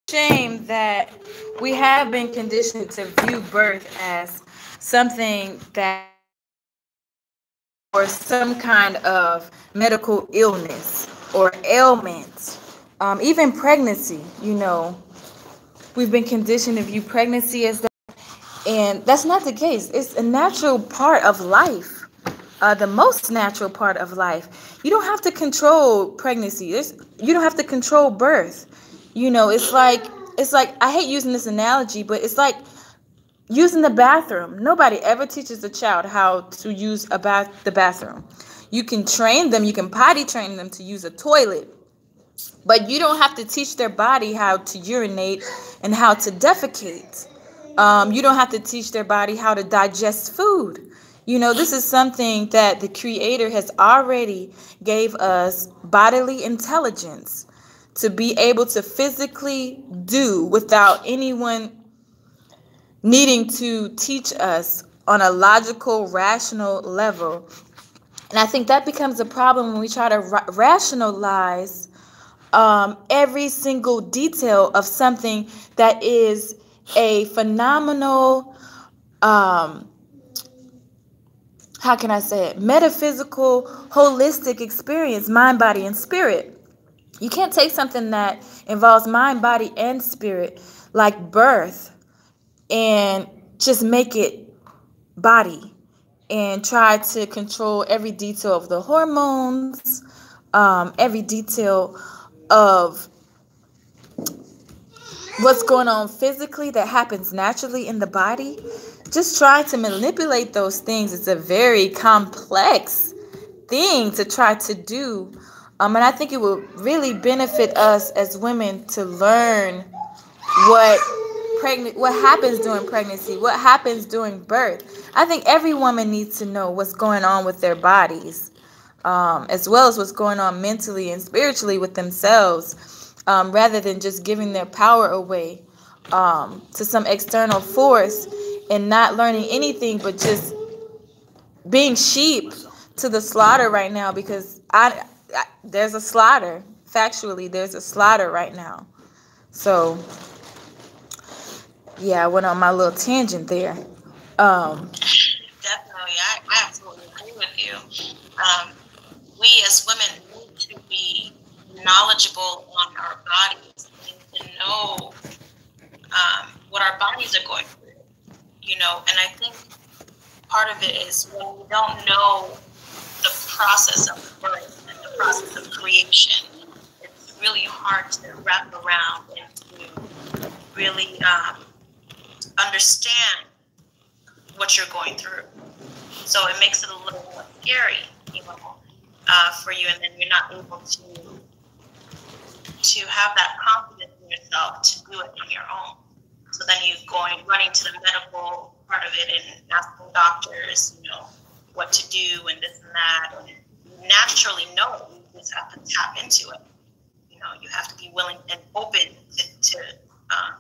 shame that we have been conditioned to view birth as something that or some kind of medical illness or ailment. Even pregnancy, we've been conditioned to view pregnancy as that, and that's not the case. It's a natural part of life, the most natural part of life. You don't have to control pregnancy. You don't have to control birth. It's like I hate using this analogy, but it's like using the bathroom. Nobody ever teaches a child how to use the bathroom. You can train them, you can potty train them to use a toilet, but you don't have to teach their body how to urinate and how to defecate. You don't have to teach their body how to digest food. This is something that the Creator has already gave us bodily intelligence to be able to physically do without anyone needing to teach us on a logical, rational level. And I think that becomes a problem when we try to rationalize every single detail of something that is a phenomenal, how can I say it, metaphysical, holistic experience, mind, body, and spirit. You can't take something that involves mind, body, and spirit, like birth, and just make it body and try to control every detail of the hormones, every detail of what's going on physically that happens naturally in the body. Just trying to manipulate those things is a very complex thing to try to do. And I think it will really benefit us as women to learn what what happens during pregnancy, what happens during birth. I think every woman needs to know what's going on with their bodies, as well as what's going on mentally and spiritually with themselves, rather than just giving their power away to some external force and not learning anything but just being sheep to the slaughter right now, because there's a slaughter. Factually, there's a slaughter right now. So yeah, I went on my little tangent there. Definitely, I absolutely agree with you. We as women need to be knowledgeable on our bodies. We need to know what our bodies are going through, and I think part of it is when we don't know the process of birth and the process of creation, it's really hard to wrap around and to really understand what you're going through. So it makes it a little more scary, for you, and then you're not able to have that confidence in yourself to do it on your own. So then you running to the medical part of it and asking doctors, what to do and this and that. And you naturally know, you just have to tap into it. You have to be willing and open to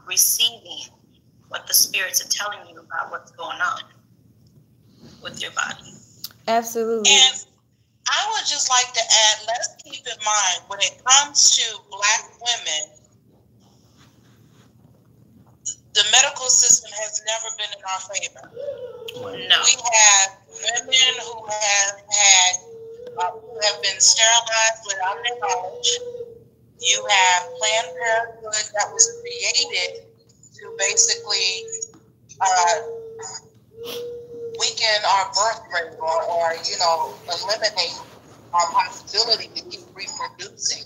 receiving what the spirits are telling you about what's going on with your body. Absolutely. And I would just like to add, let's keep in mind, when it comes to Black women, the medical system has never been in our favor. No. We have women who have been sterilized without their knowledge. You have Planned Parenthood that was created to basically weaken our birth rate or eliminate our possibility to keep reproducing.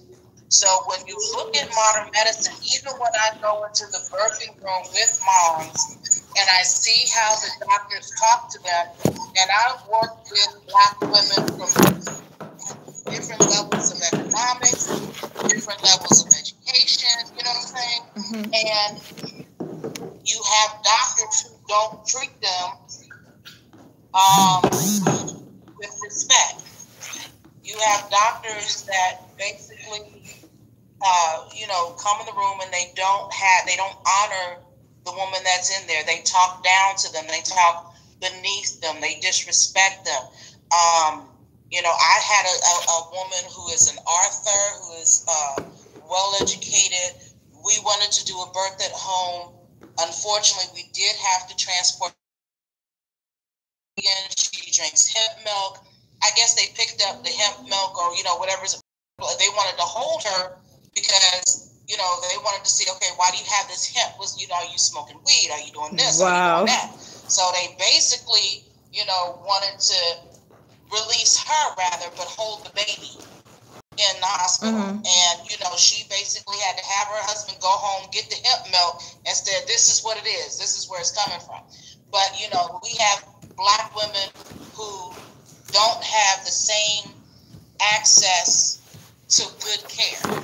So when you look at modern medicine, even when I go into the birthing room with moms and I see how the doctors talk to them, and I've worked with Black women from different levels of economics, different levels of education, you know what I'm saying? Mm-hmm. And you have doctors who don't treat them with respect. You have doctors that basically, come in the room and they don't honor the woman that's in there. They talk down to them. They talk beneath them. They disrespect them. I had a woman who is an author, who is well educated, we wanted to do a birth at home. Unfortunately, we did have to transport. She drinks hemp milk. I guess they picked up the hemp milk or, whatever. They wanted to hold her because, they wanted to see, okay, why do you have this hemp? Are you smoking weed? Are you doing this? Wow. Are you doing that? So they basically, wanted to release her rather, but hold the baby in the hospital. Mm-hmm. And, she basically had to have her husband go home, get the hemp milk, and said, this is what it is. This is where it's coming from. But, we have Black women who don't have the same access to good care.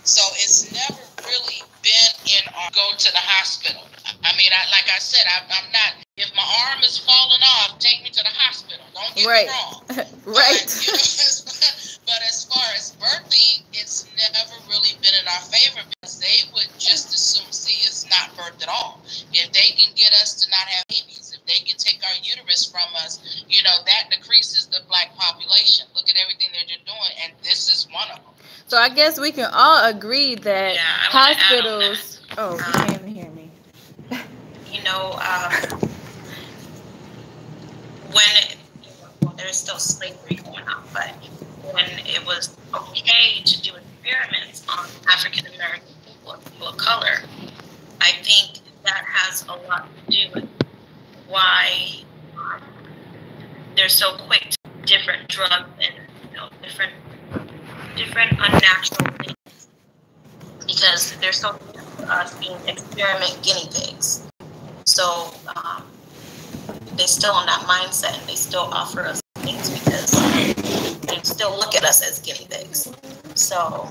So it's never really been in our go to the hospital. I mean, like I said, I'm not, if my arm is falling off, take me to the hospital. Don't get me wrong. Right. But as far as birthing, it's never really been in our favor because they would just as soon see us not birthed at all. If they can get us to not have babies, if they can take our uterus from us, that decreases the Black population. Look at everything they're doing, and this is one of them. So I guess we can all agree that hospitals. Oh, you can't even hear me. When there's still slavery going on, but when it was okay to do experiments on African American people of color, I think that has a lot to do with why they're so quick to different drugs and different unnatural things, because they're so used to us being experiment guinea pigs. So they still on that mindset, and they still offer us things because they still look at us as guinea pigs. So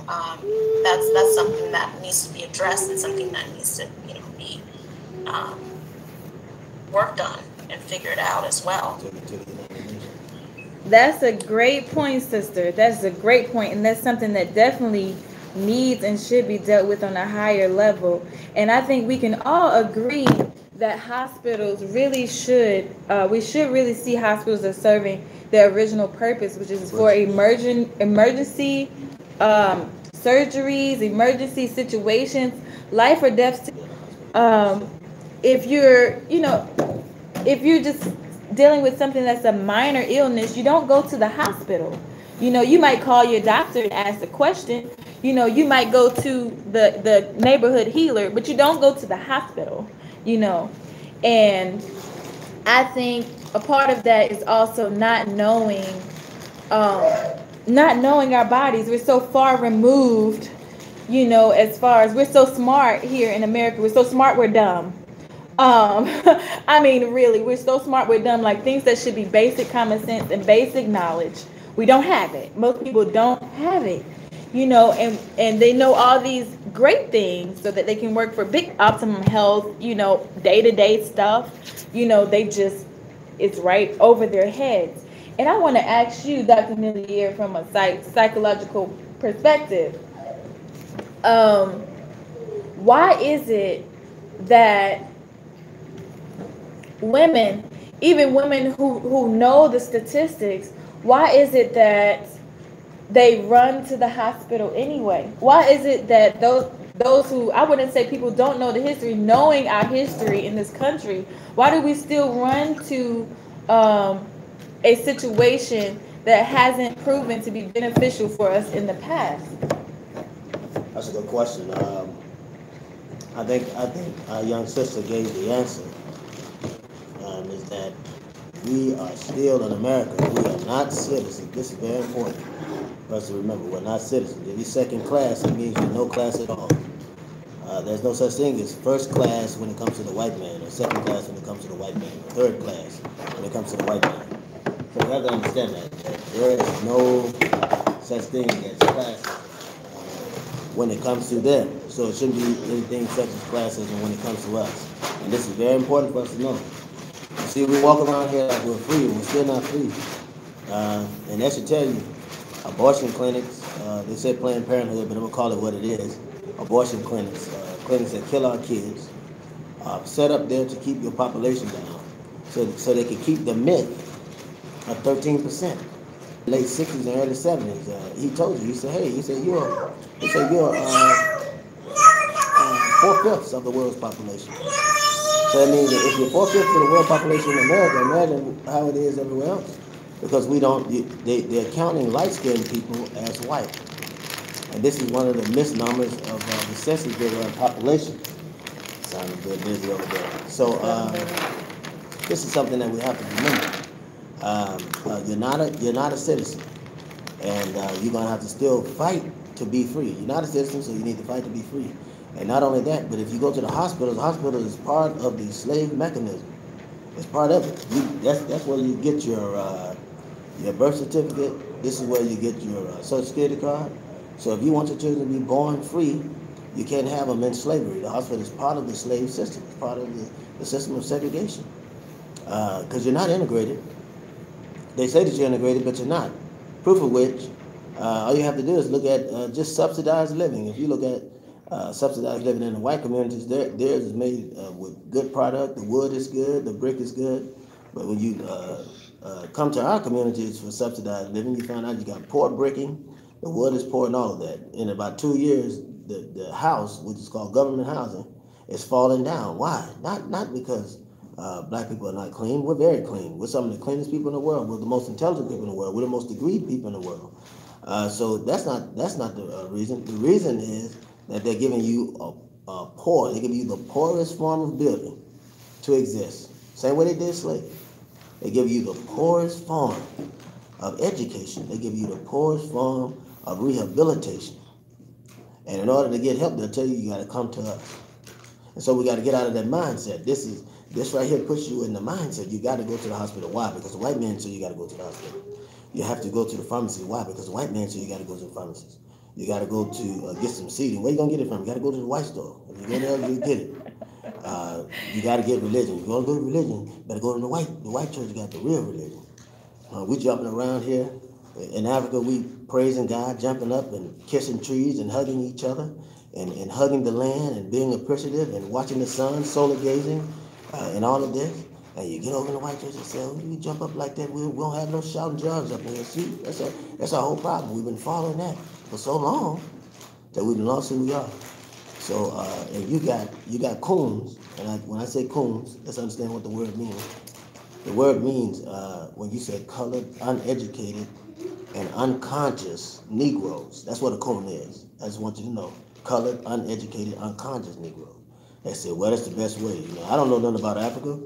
that's something that needs to be addressed, and something that needs to be worked on and figured out as well. That's a great point, sister. That's a great point, and that's something that definitely needs and should be dealt with on a higher level. And I think we can all agree that hospitals really should, we should really see hospitals as serving their original purpose, which is for emergency surgeries, emergency situations, life or death. If you're just dealing with something that's a minor illness, you don't go to the hospital. You might call your doctor and ask a question. You might go to the neighborhood healer, but you don't go to the hospital. And I think a part of that is also not knowing our bodies. We're so far removed, as far as we're so smart here in America. We're so smart, we're dumb. I mean, really, we're so smart, we're dumb. Like, things that should be basic common sense and basic knowledge, we don't have it. Most people don't have it, and they know all these great things so that they can work for big optimum health, day-to-day stuff. It's right over their heads. And I want to ask you, Dr. Millere, from a psychological perspective, why is it that women, even women who know the statistics, why is it that they run to the hospital anyway? Why is it that those who, I wouldn't say people don't know the history, knowing our history in this country, why do we still run to a situation that hasn't proven to be beneficial for us in the past? That's a good question. I think our young sister gave the answer. Is that we are still in America. We are not citizens. This is very important for us to remember. We're not citizens. If you're second class, it means you're no class at all. There's no such thing as first class when it comes to the white man, or second class when it comes to the white man, or third class when it comes to the white man. So you have to understand that there is no such thing as classes when it comes to them. So it shouldn't be anything such as classism when it comes to us. And this is very important for us to know. See, we walk around here like we're free, and we're still not free. And that should tell you, abortion clinics, they say Planned Parenthood, but I'm going to call it what it is. Abortion clinics, clinics that kill our kids, set up there to keep your population down, so they can keep the myth of 13%. Late 60s and early 70s, he told you, he said, you're 4/5 of the world's population. So that means that if you're 4/5 of the world population in America, imagine how it is everywhere else. Because they're counting light-skinned people as white. And this is one of the misnomers of the census bureau and population. Sounding a bit busy over there. So this is something that we have to remember. You're not a citizen, and you're gonna have to still fight to be free. You're not a citizen, so you need to fight to be free. And not only that, but if you go to the hospital is part of the slave mechanism. It's part of it. That's where you get your birth certificate. This is where you get your Social Security card. So if you want your children to be born free, you can't have them in slavery. The hospital is part of the slave system. It's part of the system of segregation. Because you're not integrated. They say that you're integrated, but you're not. Proof of which, all you have to do is look at just subsidized living. If you look at subsidized living in the white communities, theirs is made with good product. The wood is good. The brick is good. But when you come to our communities for subsidized living, you find out you got poor bricking. The wood is poor and all of that. In about 2 years, the house, which is called government housing, is falling down. Why? Not because black people are not clean. We're very clean. We're some of the cleanest people in the world. We're the most intelligent people in the world. We're the most degreed people in the world. So that's not the reason. The reason is that they're giving you they're giving you the poorest form of building to exist. Same way they did slavery. They give you the poorest form of education. They give you the poorest form of rehabilitation. And in order to get help, they'll tell you got to come to us. And so we got to get out of that mindset. This right here puts you in the mindset. You got to go to the hospital. Why? Because the white man said you got to go to the hospital. You have to go to the pharmacy. Why? Because the white man said you got to go to the pharmacist. You got to go to get some seeding. Where you going to get it from? You got to go to the white store. If you go there, you get it. You got to get religion. You want to go to religion, you better go to the white church. Got the real religion. We jumping around here. In Africa, we praising God, jumping up and kissing trees and hugging each other and hugging the land and being appreciative and watching the sun, solar gazing, and all of this. And you get over in the white church and say, oh, you jump up like that, we don't have no shouting jobs up here. See, that's our whole problem. We've been following that for so long that we've lost who we are. So, and you got coons, and when I say coons, let's understand what the word means. The word means, when you say colored, uneducated, and unconscious Negroes. That's what a coon is. I just want you to know. Colored, uneducated, unconscious Negroes. They say, well, that's the best way. I don't know nothing about Africa.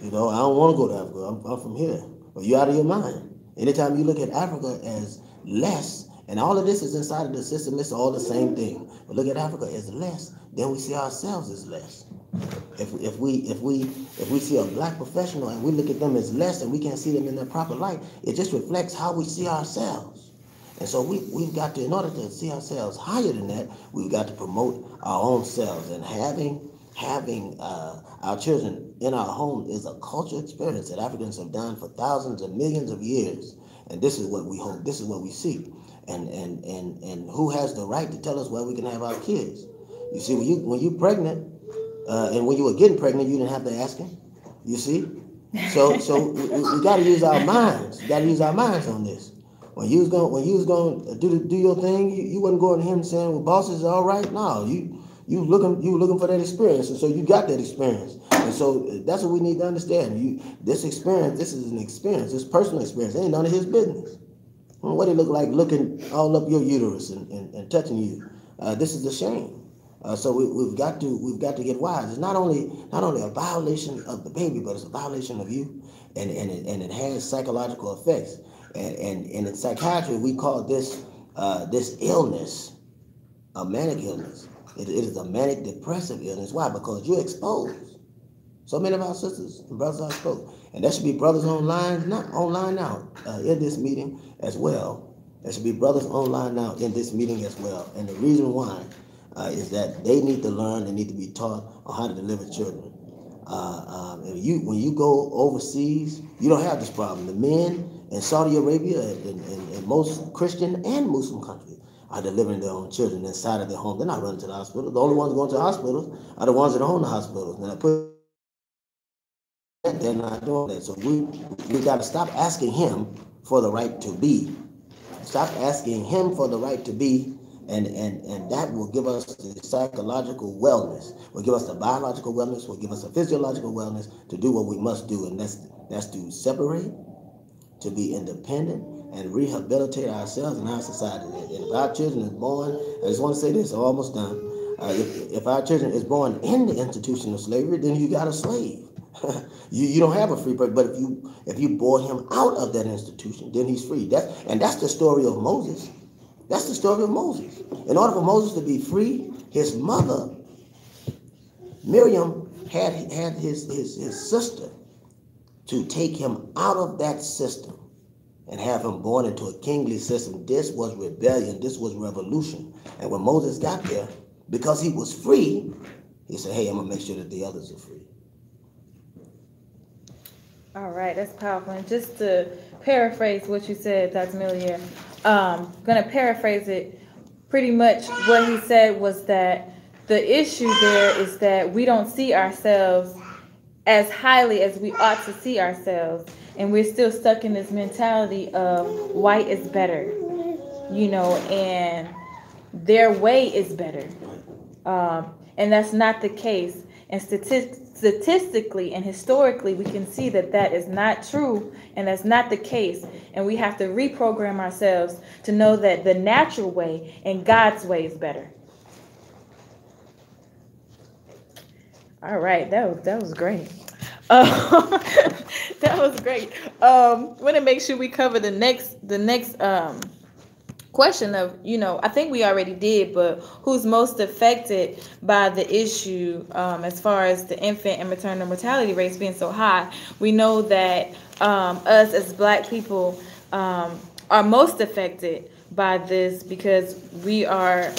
I don't want to go to Africa. I'm from here. Well, you're out of your mind. Anytime you look at Africa as less, and all of this is inside of the system, it's all the same thing. But look at Africa as less, then we see ourselves as less. If we see a black professional and we look at them as less and we can't see them in their proper light, it just reflects how we see ourselves. And so we've got to, in order to see ourselves higher than that, we've got to promote our own selves. And having our children in our home is a cultural experience that Africans have done for thousands and millions of years. And this is what we hope. This is what we seek. And who has the right to tell us where we can have our kids? You see, when you're pregnant, and when you were getting pregnant, you didn't have to ask him. You see? So we got to use our minds. We got to use our minds on this. When you was going to do your thing, you wasn't going to him saying, well, boss, is all right? No, you were looking for that experience, and so you got that experience. And so that's what we need to understand. This experience, this is an experience, this personal experience. It ain't none of his business. What it look like looking all up your uterus and touching you? This is a shame. So we've got to get wise. It's not only a violation of the baby, but it's a violation of you, and it has psychological effects. And in psychiatry, we call this illness a manic illness. It is a manic depressive illness. Why? Because you're exposed. So many of our sisters and brothers are exposed, and there should be brothers online now in this meeting as well. There should be brothers online now in this meeting as well. And the reason why is that they need to learn, they need to be taught on how to deliver children. When you go overseas, you don't have this problem. The men in Saudi Arabia and most Christian and Muslim countries are delivering their own children inside of their home. They're not running to the hospital. The only ones going to the hospitals are the ones that own the hospitals. They're not doing that. So we got to stop asking him for the right to be. Stop asking him for the right to be And that will give us the psychological wellness, will give us the biological wellness, will give us the physiological wellness to do what we must do, and that's to separate, to be independent, and rehabilitate ourselves and our society. And if our children is born, I just want to say this, I'm almost done. If our children is born in the institution of slavery, then you got a slave. you don't have a free person. But if you bore him out of that institution, then he's free. That's the story of Moses. That's the story of Moses. In order for Moses to be free, his mother, Miriam, had his sister to take him out of that system and have him born into a kingly system. This was rebellion. This was revolution. And when Moses got there, because he was free, he said, hey, I'm going to make sure that the others are free. All right, that's powerful. And just to paraphrase what you said, Dr. Millere, going to paraphrase it. Pretty much what he said was that the issue there is that we don't see ourselves as highly as we ought to see ourselves. And we're still stuck in this mentality of white is better, and their way is better. And that's not the case. And statistically and historically, we can see that that is not true, and that's not the case. And we have to reprogram ourselves to know that the natural way and God's way is better. All right, that was great. That was great. Want to make sure we cover the next question of, I think we already did, but who's most affected by the issue as far as the infant and maternal mortality rates being so high. We know that us as Black people are most affected by this because we have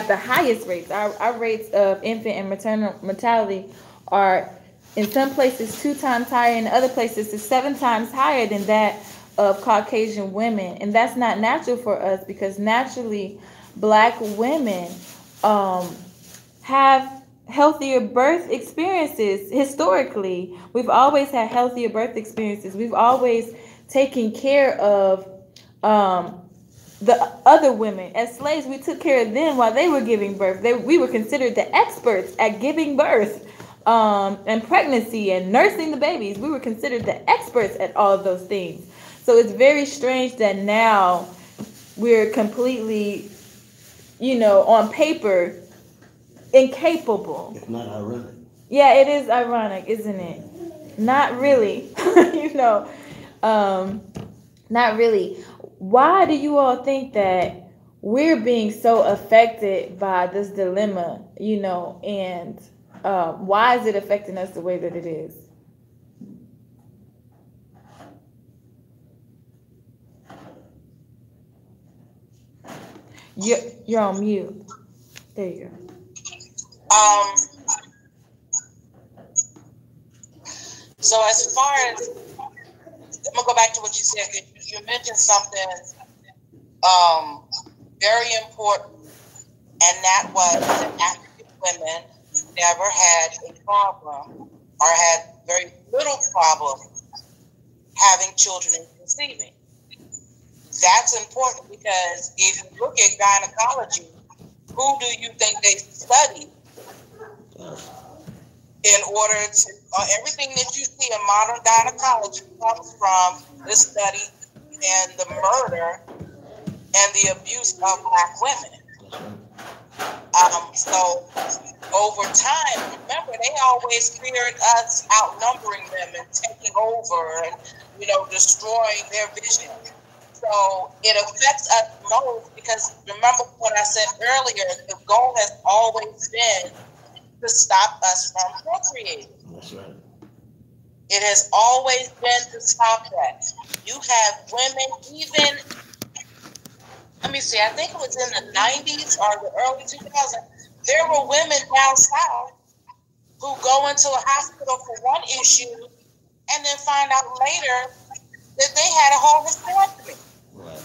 the highest rates. Our rates of infant and maternal mortality are in some places 2 times higher, in other places is 7 times higher than that of Caucasian women. And that's not natural for us, because naturally Black women have healthier birth experiences. Historically, we've always had healthier birth experiences. We've always taken care of the other women. As slaves, we took care of them while they were giving birth. We were considered the experts at giving birth and pregnancy and nursing the babies. We were considered the experts at all of those things. So it's very strange that now we're completely, on paper, incapable. It's not ironic. Yeah, it is ironic, isn't it? Not really. Not really. Why do you all think that we're being so affected by this dilemma, and why is it affecting us the way that it is? You're on mute. There you go. So as far as, I'm gonna go back to what you said. You mentioned something very important, and that was that African women never had a problem or had very little problem having children and conceiving. That's important, because if you look at gynecology, who do you think they study in order to, everything that you see in modern gynecology comes from the study and the murder and the abuse of Black women. So over time, remember, they always feared us outnumbering them and taking over and, destroying their vision. So it affects us most because, remember what I said earlier, the goal has always been to stop us from procreating. That's right. It has always been to stop that. You have women, even, let me see, I think it was in the 90s or the early 2000s, there were women down south who go into a hospital for one issue and then find out later that they had a whole hysterectomy. Right.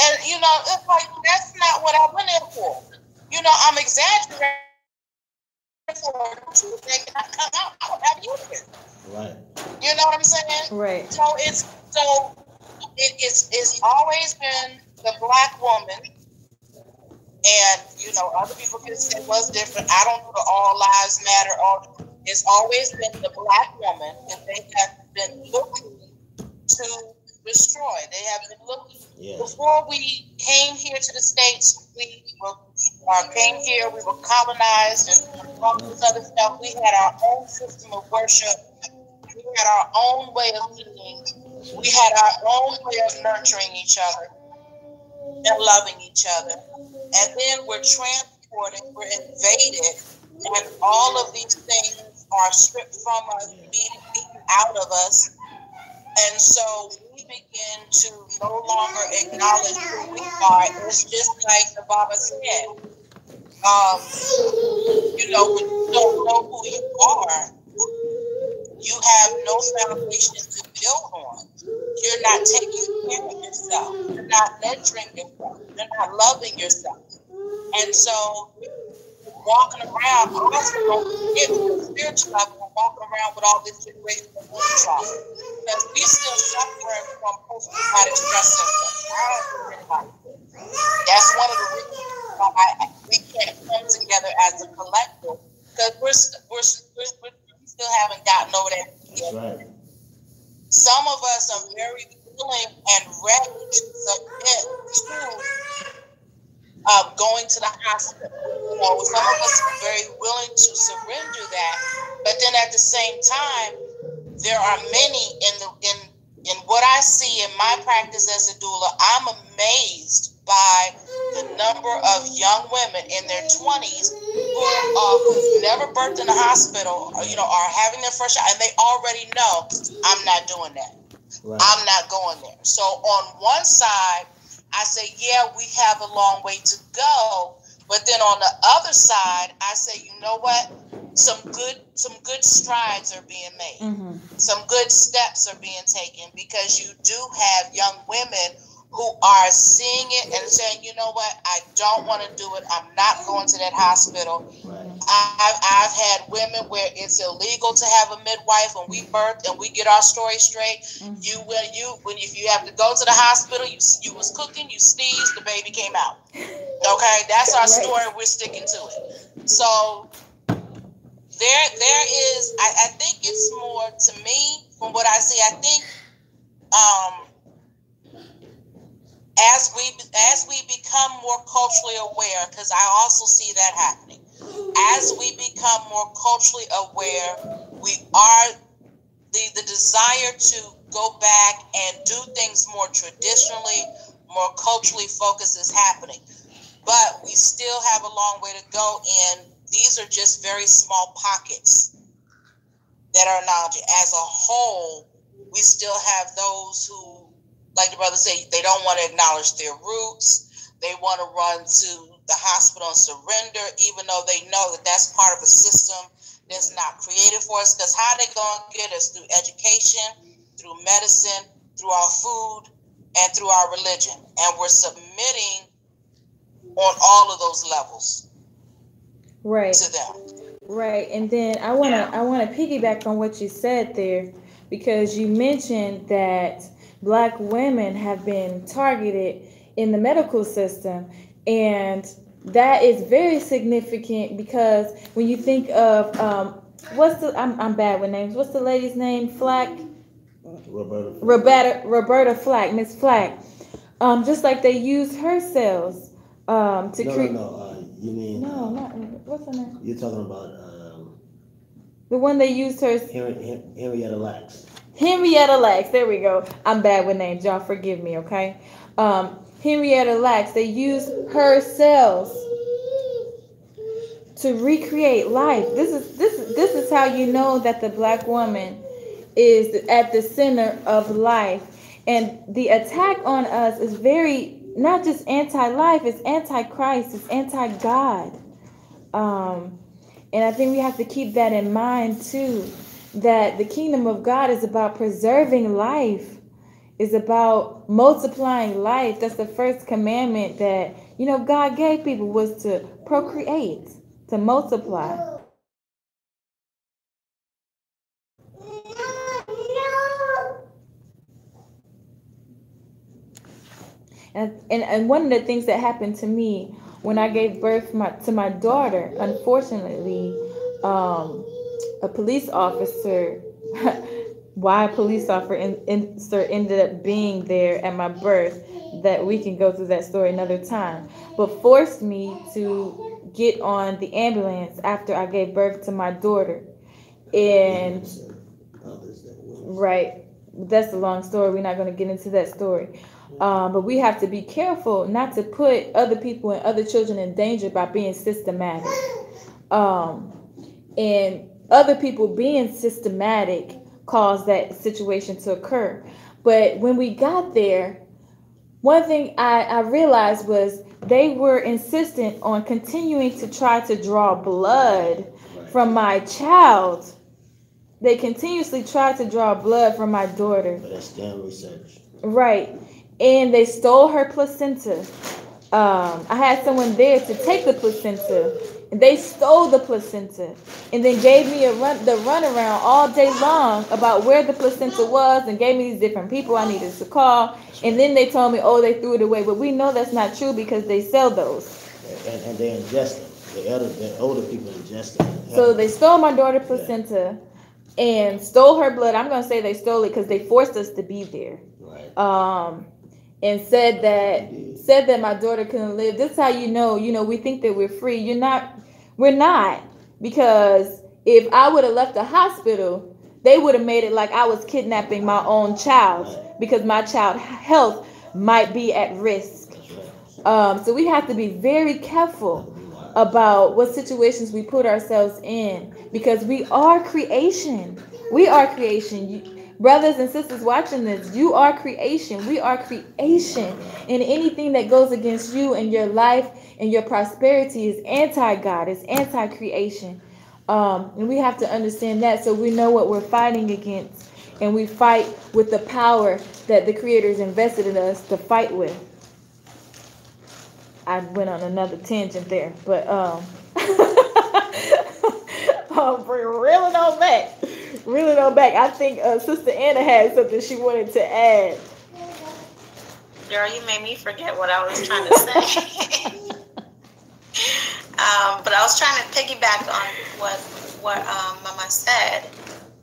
And, it's like, that's not what I went in for. I'm exaggerating for they cannot come out. I don't have uterus. Right. You know what I'm saying? Right. So it's always been the Black woman, and other people can say what's different. I don't do the all lives matter. It's always been the Black woman, and they have been looking to destroy. They have been looking. Yeah. Before we came here to the States, we came here, we were colonized and all this other stuff. We had our own system of worship. We had our own way of eating. We had our own way of nurturing each other and loving each other. And then we're transported, we're invaded, and all of these things are stripped from us, beaten out of us. And so we begin to no longer acknowledge who we are. It's just like the Baba said. When you don't know who you are, you have no foundation to build on. You're not taking care of yourself. You're not nurturing yourself. You're not loving yourself. And so walking around, also don't forget the spiritual level, and walking around with all this generational trauma. Because we still suffering from post-traumatic stress syndrome. That's one of the reasons why we can't come together as a collective, because we still haven't gotten over that yet. Right. Some of us are very willing and ready to submit to going to the hospital. Some of us are very willing to surrender that, but then at the same time, there are many in what I see in my practice as a doula. I'm amazed by the number of young women in their 20s who never birthed in a hospital, or, are having their first shot, and they already know, I'm not doing that. Right. I'm not going there. So on one side, I say, yeah, we have a long way to go. But then on the other side, I say, you know what? Some good strides are being made. Mm-hmm. Some good steps are being taken, because you do have young women who are seeing it and saying, you know what? I don't want to do it. I'm not going to that hospital. Right. I've had women where it's illegal to have a midwife, and we birth and we get our story straight. Mm-hmm. If you have to go to the hospital, you was cooking, you sneezed, the baby came out. Okay, that's our story. We're sticking to it. So there is. I think it's more, to me, from what I see. I think as we become more culturally aware, because I also see that happening. As we become more culturally aware, we are the desire to go back and do things more traditionally, more culturally focused is happening. But we still have a long way to go, and these are just very small pockets that are knowledge. As a whole, we still have those who, like the brother said, they don't want to acknowledge their roots. They want to run to the hospital and surrender, even though they know that that's part of a system that's not created for us. Because how they going to get us? Through education, through medicine, through our food, and through our religion. And we're submitting on all of those levels, right, to them. Right. And then I wanna piggyback on what you said there, because you mentioned that Black women have been targeted in the medical system, and that is very significant, because when you think of I'm bad with names. What's the lady's name? Flack. Roberta Flack, Miss Flack. Just like they used her cells to create. You mean not what's her name? You're talking about the one they used her. Henrietta Lacks. Henrietta Lacks. There we go. I'm bad with names. Y'all forgive me, okay? Henrietta Lacks. They used her cells to recreate life. This is how you know that the Black woman is at the center of life. And the attack on us is very, not just anti-life, it's anti-Christ, it's anti-God. And I think we have to keep that in mind too, that the kingdom of God is about preserving life, is about multiplying life. That's the first commandment that, God gave people, was to procreate, to multiply. And one of the things that happened to me when I gave birth to my daughter, unfortunately, a police officer, why a police officer ended up being there at my birth, that we can go through that story another time, but forced me to get on the ambulance after I gave birth to my daughter. And right, that's a long story. We're not going to get into that story. But we have to be careful not to put other people and other children in danger by being systematic. And other people being systematic caused that situation to occur. But when we got there, one thing I realized was they were insistent on continuing to try to draw blood from my child. They continuously tried to draw blood from my daughter. But that's damn research. Right. And they stole her placenta. I had someone there to take the placenta. And they stole the placenta and then gave me the runaround all day long about where the placenta was, and gave me these different people I needed to call. And then they told me, oh, they threw it away. But we know that's not true because they sell those. And they ingest them. The older people ingest them. So they stole my daughter's placenta and stole her blood. I'm going to say they stole it because they forced us to be there. Right. And said that my daughter couldn't live. This is how you know, we think that we're free. We're not. Because if I would have left the hospital, they would have made it like I was kidnapping my own child, because my child's health might be at risk. So we have to be very careful about what situations we put ourselves in, because we are creation. We are creation. Brothers and sisters watching this, you are creation. We are creation. And anything that goes against you and your life and your prosperity is anti-God, is anti-creation. And we have to understand that, so we know what we're fighting against. And we fight with the power that the Creator's invested in us to fight with. I went on another tangent there, but reeling on back. I think Sister Anna had something she wanted to add. Girl, you made me forget what I was trying to say. But I was trying to piggyback on what Mama said,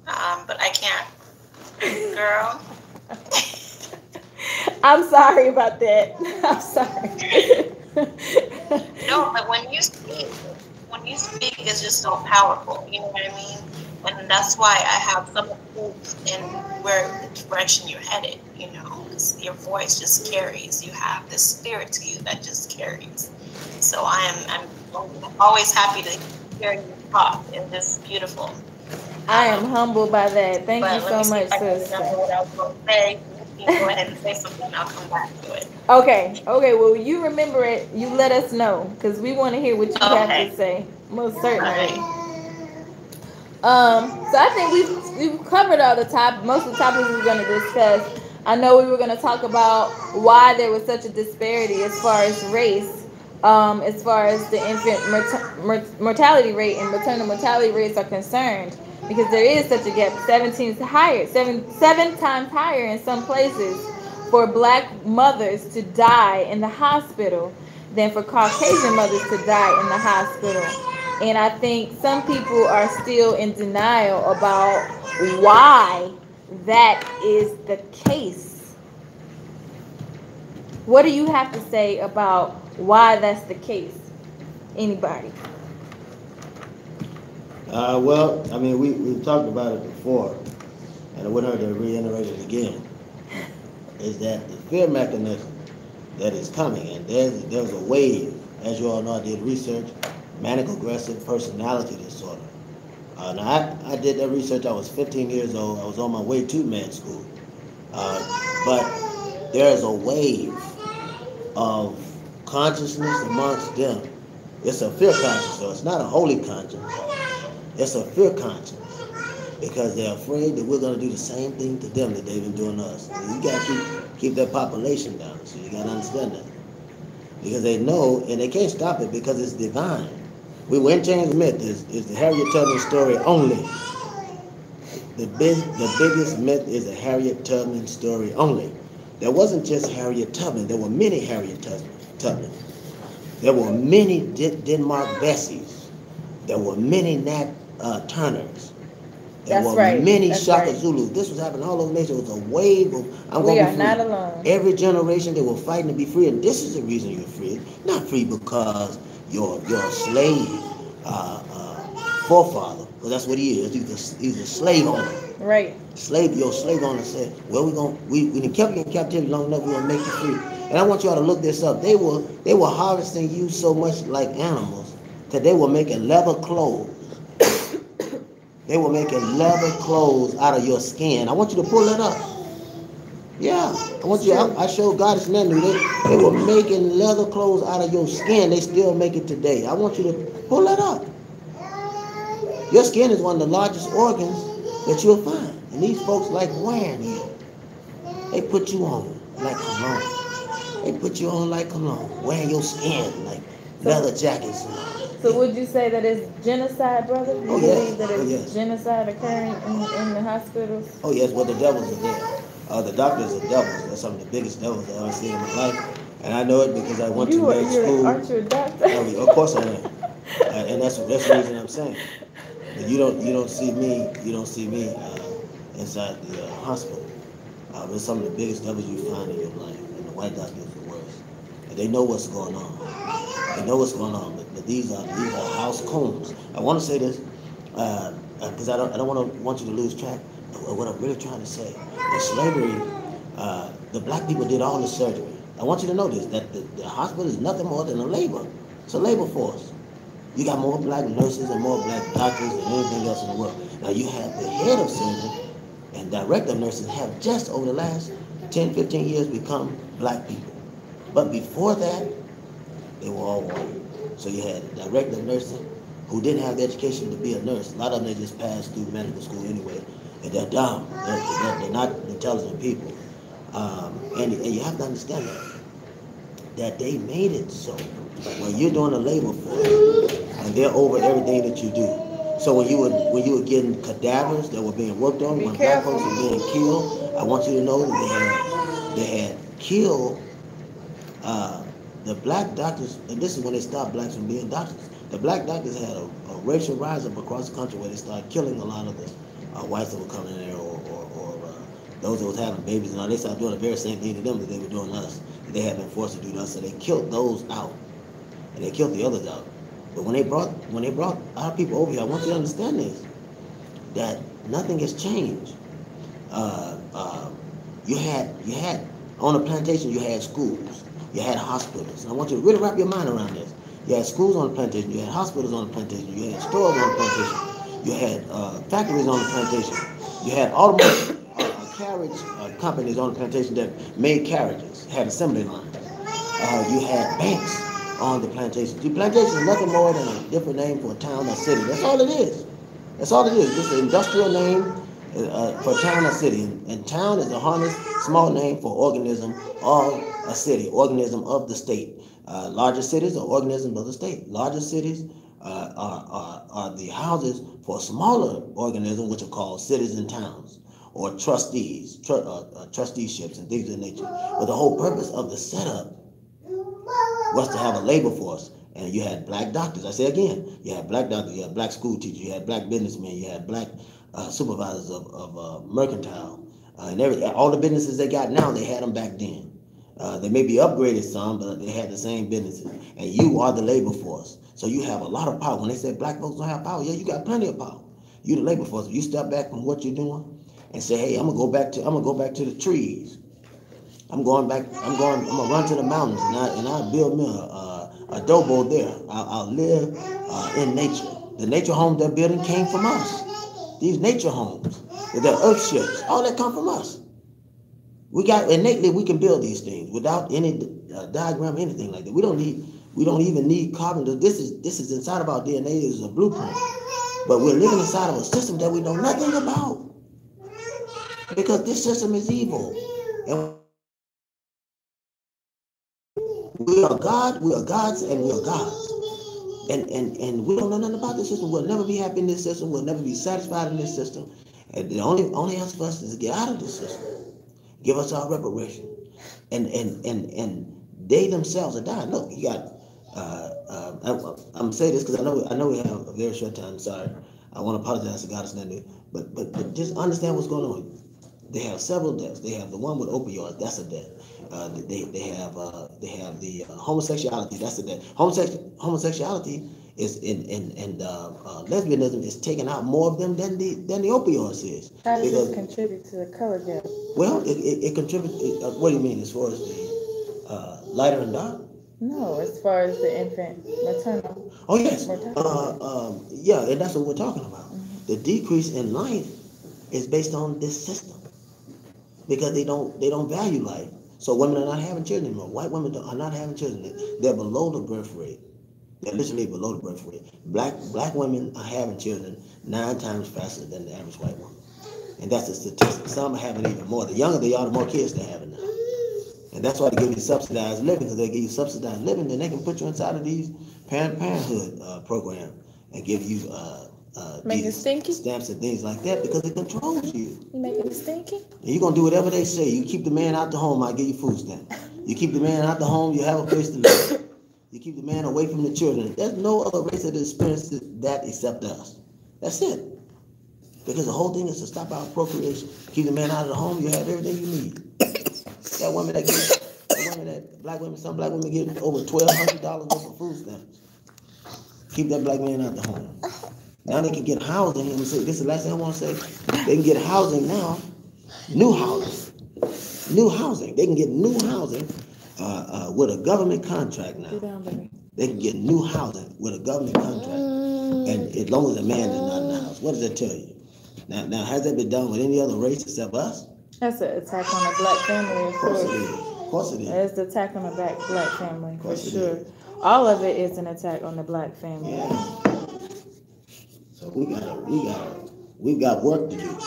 but I can't. Girl. I'm sorry about that. I'm sorry. No, but when you speak, it's just so powerful. You know what I mean? And that's why I have some hopes in where the direction you're headed. You know, because your voice just carries. You have this spirit to you that just carries. So I'm always happy to hear you talk. It's just beautiful. I am humbled by that. Thank you so much, sister. What I was going to say. You go ahead and say something, and I'll come back to it. Okay. Well, you remember it. You let us know, because we want to hear what you have to say. Most certainly. So I think we've covered all most of the topics we were going to discuss. I know we were going to talk about why there was such a disparity as far as race, as far as the infant mortality rate and maternal mortality rates are concerned, because there is such a gap, seven times higher in some places for Black mothers to die in the hospital than for Caucasian mothers to die in the hospital. And I think some people are still in denial about why that is the case. What do you have to say about why that's the case? Anybody? Well, I mean, we've talked about it before, and I wouldn't hurt to reiterate it again, is that the fear mechanism that is coming, and there's a wave, as you all know, I did research, manic-aggressive personality disorder. Now, I did that research, I was 15 years old, I was on my way to med school, but there's a wave of consciousness amongst them. It's a fear consciousness, so it's not a holy conscience. It's a fear conscience, because they're afraid that we're going to do the same thing to them that they've been doing to us. So you got to keep that population down, so you got to understand that. Because they know, and they can't stop it because it's divine. Wind Chains myth is the Harriet Tubman story only. The biggest myth is the Harriet Tubman story only. There wasn't just Harriet Tubman. There were many Harriet Tubman. There were many Denmark Bessies. There were many Nat Turners. There were many Shaka Zulus. This was happening all over the nation. It was a wave of, I'm going to be free. We are not alone. Every generation, they were fighting to be free. And this is the reason you're free. Not free because you're a slave forefather. Well, that's what he is. He's a slave owner. Right. Your slave owner said, well, we kept you in captivity long enough, we're going to make you free. And I want y'all to look this up. They were harvesting you so much like animals that they were making leather clothes. They were making leather clothes out of your skin. I want you to pull that up. Yeah. I showed Godis Nanu. They were making leather clothes out of your skin. They still make it today. I want you to pull that up. Your skin is one of the largest organs that you'll find. And these folks like wearing it. They put you on like cologne. They put you on like cologne. Wearing your skin like leather jackets. So would you say that it's genocide, brother? You believe that it's genocide occurring in the hospitals? Oh, yes. Well, the devils are there. The doctors are devils. They're some of the biggest devils I've ever seen in my life. And I know it because I went to med school. Aren't you a doctor? Of course I am. And that's the reason I'm saying. But you don't see me inside the hospital. It's some of the biggest devils you find in your life. And the white doctors are the worst. And they know what's going on. They know what's going on. But these are house combs. I want to say this because I don't want you to lose track of what I'm really trying to say. In slavery, the black people did all the surgery. I want you to know this, that the hospital is nothing more than a labor. It's a labor force. You got more black nurses and more black doctors than anything else in the world. Now you have the head of surgery and director of nurses have just over the last 10, 15 years become black people. But before that, they were all white. So you had a director of nursing who didn't have the education to be a nurse. A lot of them, they just passed through medical school anyway. And they're dumb. They're not intelligent people. And you have to understand that they made it so when you're doing a labor force and they're over everything that you do. So when you were getting cadavers that were being worked on, when black folks were being killed, I want you to know that they had killed the black doctors, and this is when they stopped blacks from being doctors. The black doctors had a racial rise up across the country where they started killing a lot of the whites that were coming in there or those that was having babies and all. They started doing the very same thing to them that they were doing to us. That they had been forced to do to us. So they killed those out. And they killed the others out. But when they brought our people over here, I want you to understand this, that nothing has changed. You had on the plantation, you had schools, you had hospitals. And I want you to really wrap your mind around this. You had schools on the plantation, you had hospitals on the plantation, you had stores on the plantation, you had factories on the plantation, you had automotive carriage companies on the plantation that made carriages, had assembly lines. You had banks on the plantation. The plantation is nothing more than a different name for a town or city. That's all it is. That's all it is. Just an industrial name for town or city. And town is a harness, small name for organism of a city, organism of the state. Larger cities are organisms of the state. Larger cities are the houses for smaller organisms, which are called cities and towns, or trustees, trusteeships and things of that nature. But the whole purpose of the setup was to have a labor force. And you had black doctors. I say again, you had black doctors, you had black school teachers, you had black businessmen, you had black supervisors of mercantile. And all the businesses they got now, they had them back then. They may be upgraded some, but they had the same businesses. And you are the labor force. So you have a lot of power. When they say black folks don't have power, yeah, you got plenty of power. You the labor force. If you step back from what you're doing and say, hey, I'm gonna go back to the trees. I'm gonna run to the mountains and I'll build me a adobo there. I'll live in nature. The nature homes they're building came from us. These nature homes, the earth ships, all that come from us. We got innately we can build these things without any diagram, anything like that. We don't even need carbon. This is inside of our DNA. This is a blueprint. But we're living inside of a system that we know nothing about. Because this system is evil. And we are God, we are gods, and we are gods. And we don't know nothing about this system. We'll never be happy in this system. We'll never be satisfied in this system. And the only answer for us is to get out of this system. Give us our reparation. and they themselves are dying. Look, you got. I'm saying this because I know we have a very short time. Sorry, I want to apologize to Godis Nanu, but just understand what's going on. They have several deaths. They have the one with opioids. That's a death. They have the homosexuality. That's a death. Homosexuality is in lesbianism is taking out more of them than the opioids is. How does this contribute to the color gap? Well, it contributes. What do you mean as far as the lighter and dark? No, as far as the infant maternal. Oh yes. Yeah, and that's what we're talking about. Mm-hmm. The decrease in life is based on this system because they don't value life. So women are not having children anymore. White women are not having children. They're below the birth rate. They're literally below the birth rate. Black women are having children 9 times faster than the average white woman, and that's a statistic. Some are having even more. The younger they are, the more kids they're having now. And that's why they give you subsidized living, because they give you subsidized living, then they can put you inside of these parenthood program and give you make it stinky stamps and things like that because it controls you. You make it stinky. And you're gonna do whatever they say. You keep the man out the home, I give you food stamps. You keep the man out the home, you have a place to live. You keep the man away from the children. There's no other race that experiences that except us. That's it. Because the whole thing is to stop our procreation. Keep the man out of the home, you have everything you need. That woman black women, some black women get over $1,200 worth of food stamps. Keep that black man out the home. Now they can get housing. And this is the last thing I want to say. They can get housing now, new housing. They can get new housing with a government contract now. They can get new housing with a government contract, and as long as the man is not in the house. What does that tell you? Now has that been done with any other race except us? That's an attack on the black family, of course. Of course it is. It's the attack on the black family, for sure. All of it is an attack on the black family. Yeah. So we got work to do.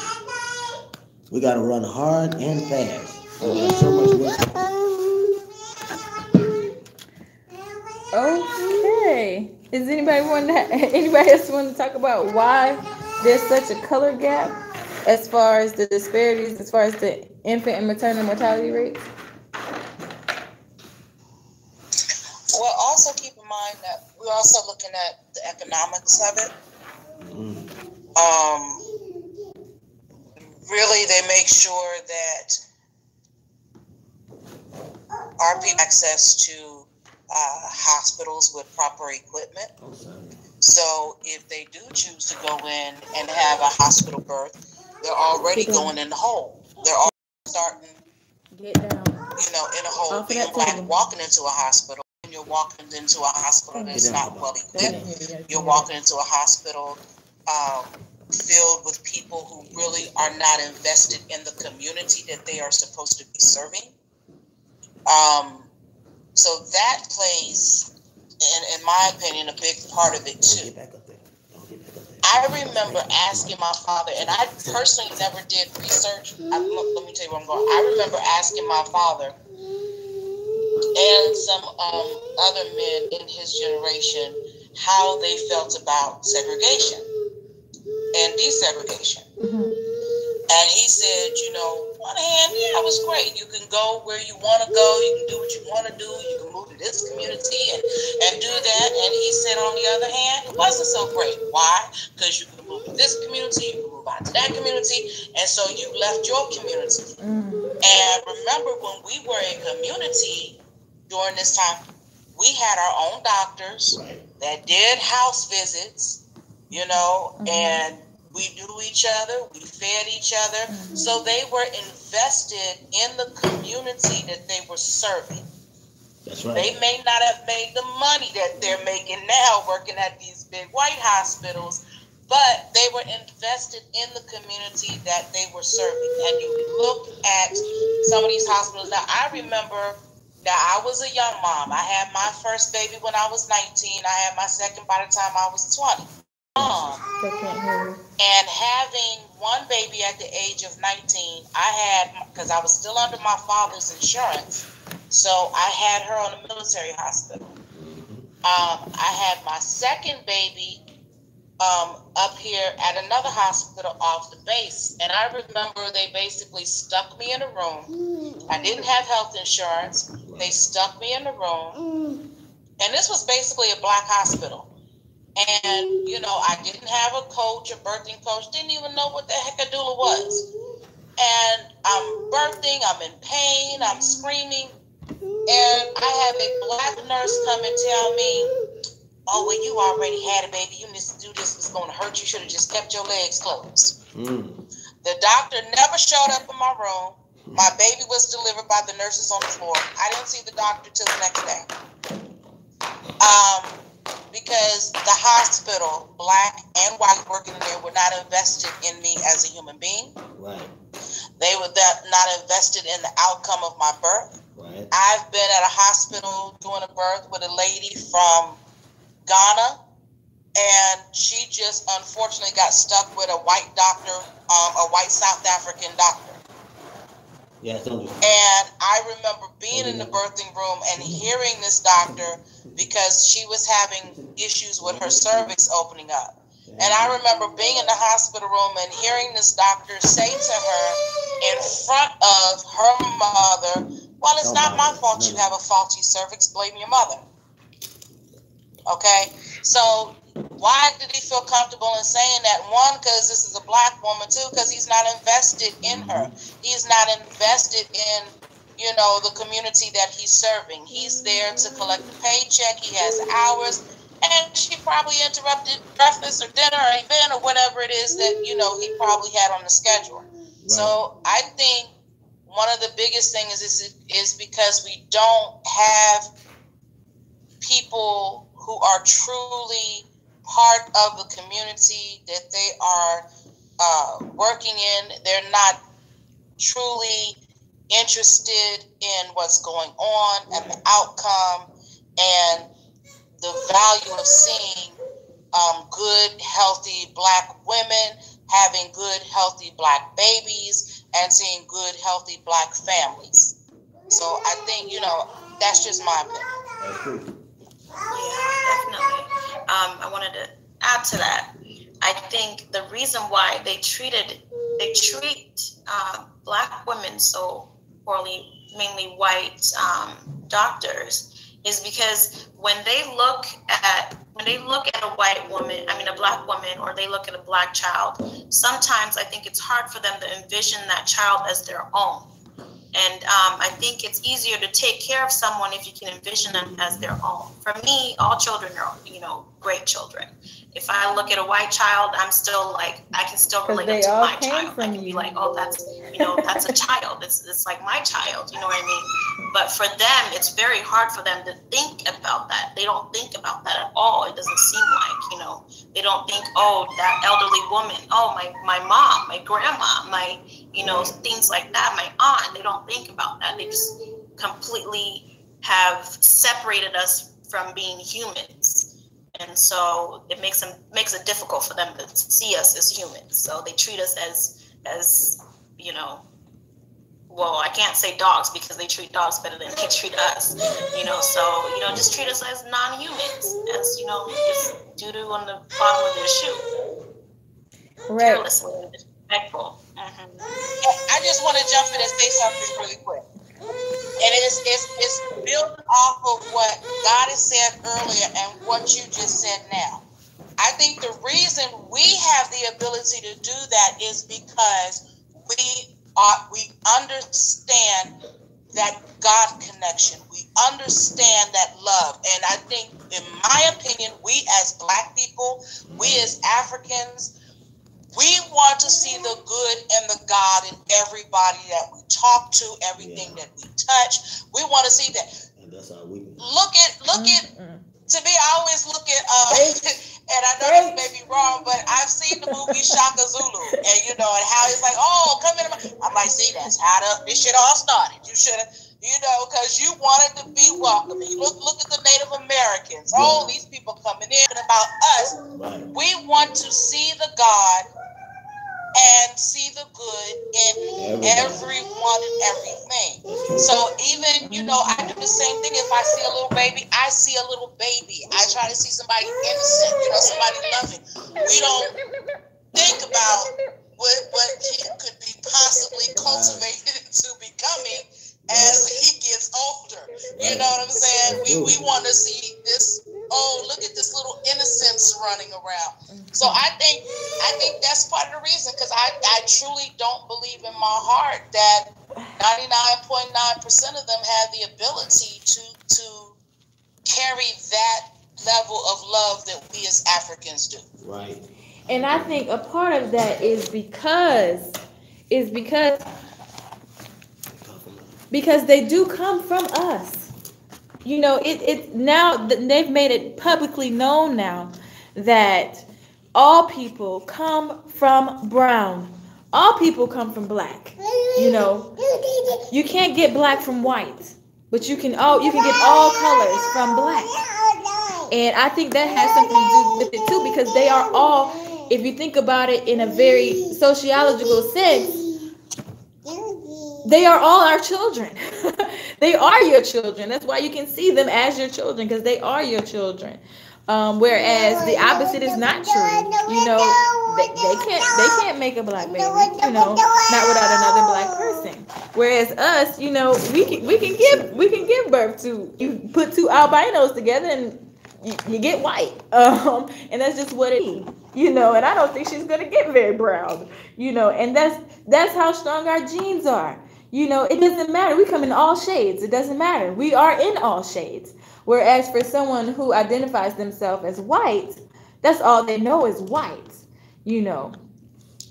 We gotta run hard and fast. We got so much work to do. Okay. Is anybody else want to talk about why there's such a color gap as far as the disparities, as far as the infant and maternal mortality rates? Well, also keep in mind that we're also looking at the economics of it. Really, they make sure that our people have access to hospitals with proper equipment. So if they do choose to go in and have a hospital birth, they're already going in the hole. They're already starting, get down, in a hole, being like walking into a hospital. When you're walking into a hospital that's not well equipped, you're walking into a hospital filled with people who really are not invested in the community that they are supposed to be serving. So that plays, in my opinion, a big part of it too. I remember asking my father, and I personally never did research. Let me tell you where I'm going. I remember asking my father and some other men in his generation how they felt about segregation and desegregation. And he said, on one hand, yeah, it was great. You can go where you want to go. You can do what you want to do. You can move to this community and do that. And he said, on the other hand, it wasn't so great. Why? Because you can move to this community, you can move out to that community, and so you left your community. And remember, when we were a community during this time, we had our own doctors that did house visits, and we knew each other, we fed each other. So they were invested in the community that they were serving. That's right. They may not have made the money that they're making now working at these big white hospitals, but they were invested in the community that they were serving. And you look at some of these hospitals. Now, I remember that I was a young mom. I had my first baby when I was 19. I had my second by the time I was 20. And having one baby at the age of 19, I had, because I was still under my father's insurance, so I had her on a military hospital. I had my second baby up here at another hospital off the base. And I remember they basically stuck me in a room. I didn't have health insurance. They stuck me in a room. And this was basically a black hospital. And, you know, I didn't have a coach, a birthing coach, didn't even know what the heck a doula was. And I'm birthing, I'm in pain, I'm screaming. And I have a black nurse come and tell me, oh, well, you already had a baby. You missed to do this. It's going to hurt. You should have just kept your legs closed. The doctor never showed up in my room. My baby was delivered by the nurses on the floor. I didn't see the doctor till the next day. Because the hospital, black and white working in there, were not invested in me as a human being. Right. They were not invested in the outcome of my birth. Right. I've been at a hospital doing a birth with a lady from Ghana, and she just unfortunately got stuck with a white doctor, a white South African doctor. Yes, and I remember being in the birthing room and hearing this doctor because she was having issues with her cervix opening up. And I remember being in the hospital room and hearing this doctor say to her in front of her mother, well, it's not my fault you have a faulty cervix, blame your mother. Okay, so why did he feel comfortable in saying that? One, because this is a black woman. Two, because he's not invested in her. He's not invested in, you know, the community that he's serving. He's there to collect a paycheck. He has hours. And she probably interrupted breakfast or dinner or event or whatever it is that, you know, he probably had on the schedule. Right. So I think one of the biggest things is because we don't have people who are truly part of the community that they are working in. They're not truly interested in what's going on and the outcome and the value of seeing good, healthy black women having good, healthy black babies and seeing good, healthy black families. So I think, you know, that's just my opinion. Yeah, definitely. I wanted to add to that. I think the reason why they treat black women so poorly, mainly white doctors, is because when they look at a white woman, a black woman, or they look at a black child, sometimes I think it's hard for them to envision that child as their own. And I think it's easier to take care of someone if you can envision them as their own. For me, all children are, great children. If I look at a white child, I'm still like, I can still relate to my child. I can be like, oh, that's a child. It's like my child, you know what I mean? But for them, it's very hard for them to think about that. They don't think about that at all. It doesn't seem like, they don't think, oh, that elderly woman, oh, my mom, my grandma, my, things like that, my aunt. They don't think about that. They just completely have separated us from being humans. And so it makes it difficult for them to see us as humans. So they treat us as well, I can't say dogs because they treat dogs better than they treat us. So just treat us as non-humans, as just doo-doo on the bottom of your shoe. Right. Carelessly and disrespectful. Mm-hmm. I just want to jump in and say something really quick. And it's building off of what Godis said earlier and what you just said now. I think the reason we have the ability to do that is because we understand that God connection. We understand that love. And I think, in my opinion, we as Black people, we as Africans, we want to see the good and the God in everybody that we talk to, everything that we touch. We want to see that. And that's how we look at. To me, I always look at. And I know this may be wrong, but I've seen the movie Shaka Zulu, and and how it's like, oh, come in. I'm like, see, that's how this shit all started. You should have, because you wanted to be welcoming. Look at the Native Americans. Oh, these people coming in about us. Right. We want to see the God and see the good in everyone and everything. So even, I do the same thing. If I see a little baby, I see a little baby. I try to see somebody innocent, somebody loving. we don't think about what kid could be possibly cultivated into becoming as he gets older. You know what I'm saying? We want to see this, oh, look at this little innocence running around. So I think that's part of the reason, because I truly don't believe in my heart that 99.9% of them have the ability to carry that level of love that we as Africans do. Right. And I think a part of that is because they do come from us. You know, it now they've made it publicly known now that all people come from brown. All people come from black. You know, you can't get black from white, but you can get all colors from black. And I think that has something to do with it too, because they are all, if you think about it in a very sociological sense, they are all our children. They are your children. That's why you can see them as your children, because they are your children. Whereas the opposite is not true. You know, they can't make a black baby. You know, not without another black person. Whereas us, you know, we can give birth to, you put two albinos together and you get white. And that's just what it is. You know, and I don't think she's gonna get very brown. You know, and that's how strong our genes are. You know, it doesn't matter. We come in all shades. It doesn't matter. We are in all shades. Whereas for someone who identifies themselves as white, that's all they know is white. You know,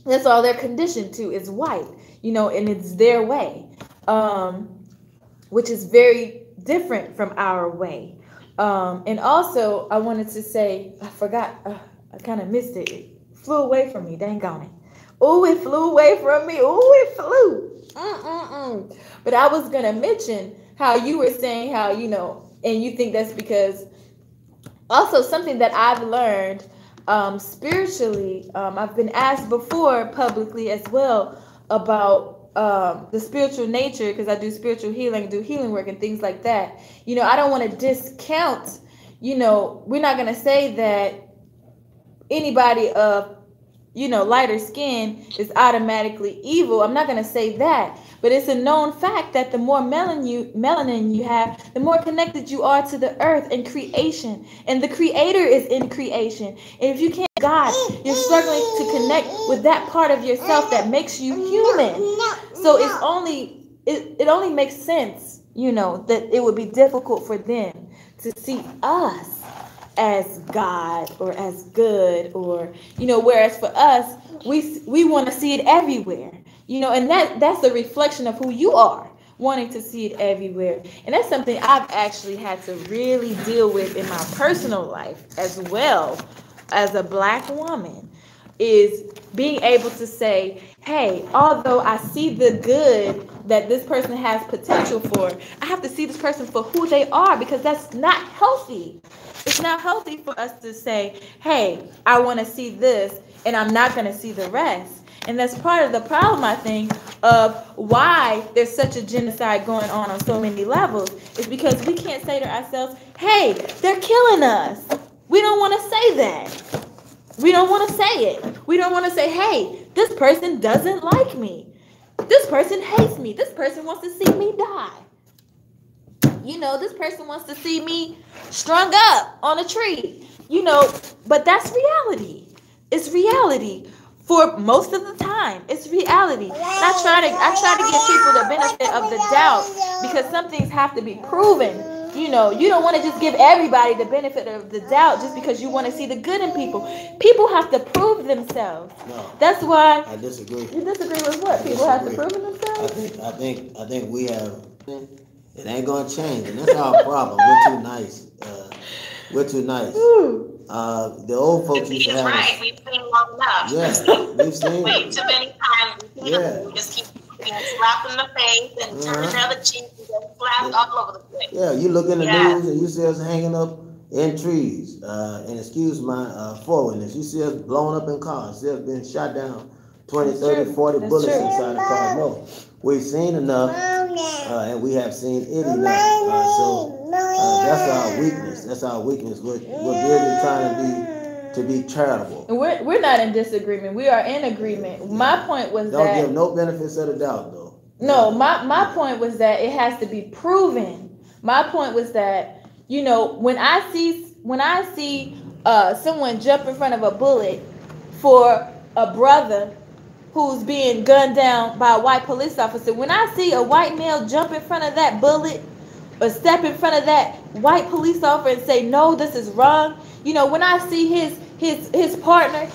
that's all they're conditioned to is white. You know, and it's their way, which is very different from our way. And also, I wanted to say, I forgot. I kind of missed it. It flew away from me. Dang on it. Oh, it flew away from me. Oh, it flew. But I was going to mention how you were saying how, you know, and you think that's because also something that I've learned spiritually. I've been asked before publicly as well about the spiritual nature, because I do spiritual healing, do healing work and things like that. You know, I don't want to discount, you know, we're not going to say that anybody of, you know, lighter skin is automatically evil. I'm not going to say that, but it's a known fact that the more melanin you have, the more connected you are to the earth and creation, and the creator is in creation. And if you can't God, you're struggling to connect with that part of yourself that makes you human. So it only makes sense, you know, that it would be difficult for them to see us as God or as good, or, you know, whereas for us, we want to see it everywhere, you know, and that's a reflection of who you are, wanting to see it everywhere. And that's something I've actually had to really deal with in my personal life as well as a black woman, is being able to say, hey, although I see the good that this person has potential for, I have to see this person for who they are, because that's not healthy. It's not healthy for us to say, hey, I want to see this and I'm not going to see the rest. And that's part of the problem, I think, of why there's such a genocide going on so many levels, is because we can't say to ourselves, hey, they're killing us. We don't want to say that. We don't want to say it. We don't want to say, hey, this person doesn't like me. This person hates me. This person wants to see me die. You know, this person wants to see me strung up on a tree. You know, but that's reality. It's reality for most of the time. It's reality. And I try to give people the benefit of the doubt, because some things have to be proven. You know, you don't want to just give everybody the benefit of the doubt just because you want to see the good in people. People have to prove themselves. No, that's why I disagree. You disagree with what? People have to prove themselves? I think we have. It ain't gonna change, and that's our problem. We're too nice. We're too nice. The old folks used to have. Right, we've seen long enough. Yeah, we've seen. Way too many times. We just keep being slapped in the face and turning the other cheek and getting slapped all over the place. Yeah, you look in the news and you see us hanging up in trees. And excuse my forwardness, you see us blowing up in cars. See us being shot down 20, 30, 40 bullets inside the car. No, we've seen enough, and we have seen it enough. So that's our weakness. That's our weakness. We're really trying to be to be charitable. We're not in disagreement. We are in agreement. My point was Don't give no benefits of the doubt, though. No, my point was that it has to be proven. My point was that, you know, when I see someone jump in front of a bullet for a brother who's being gunned down by a white police officer, when I see a white male jump in front of that bullet or step in front of that white police officer and say, no, this is wrong, you know, when I see his partner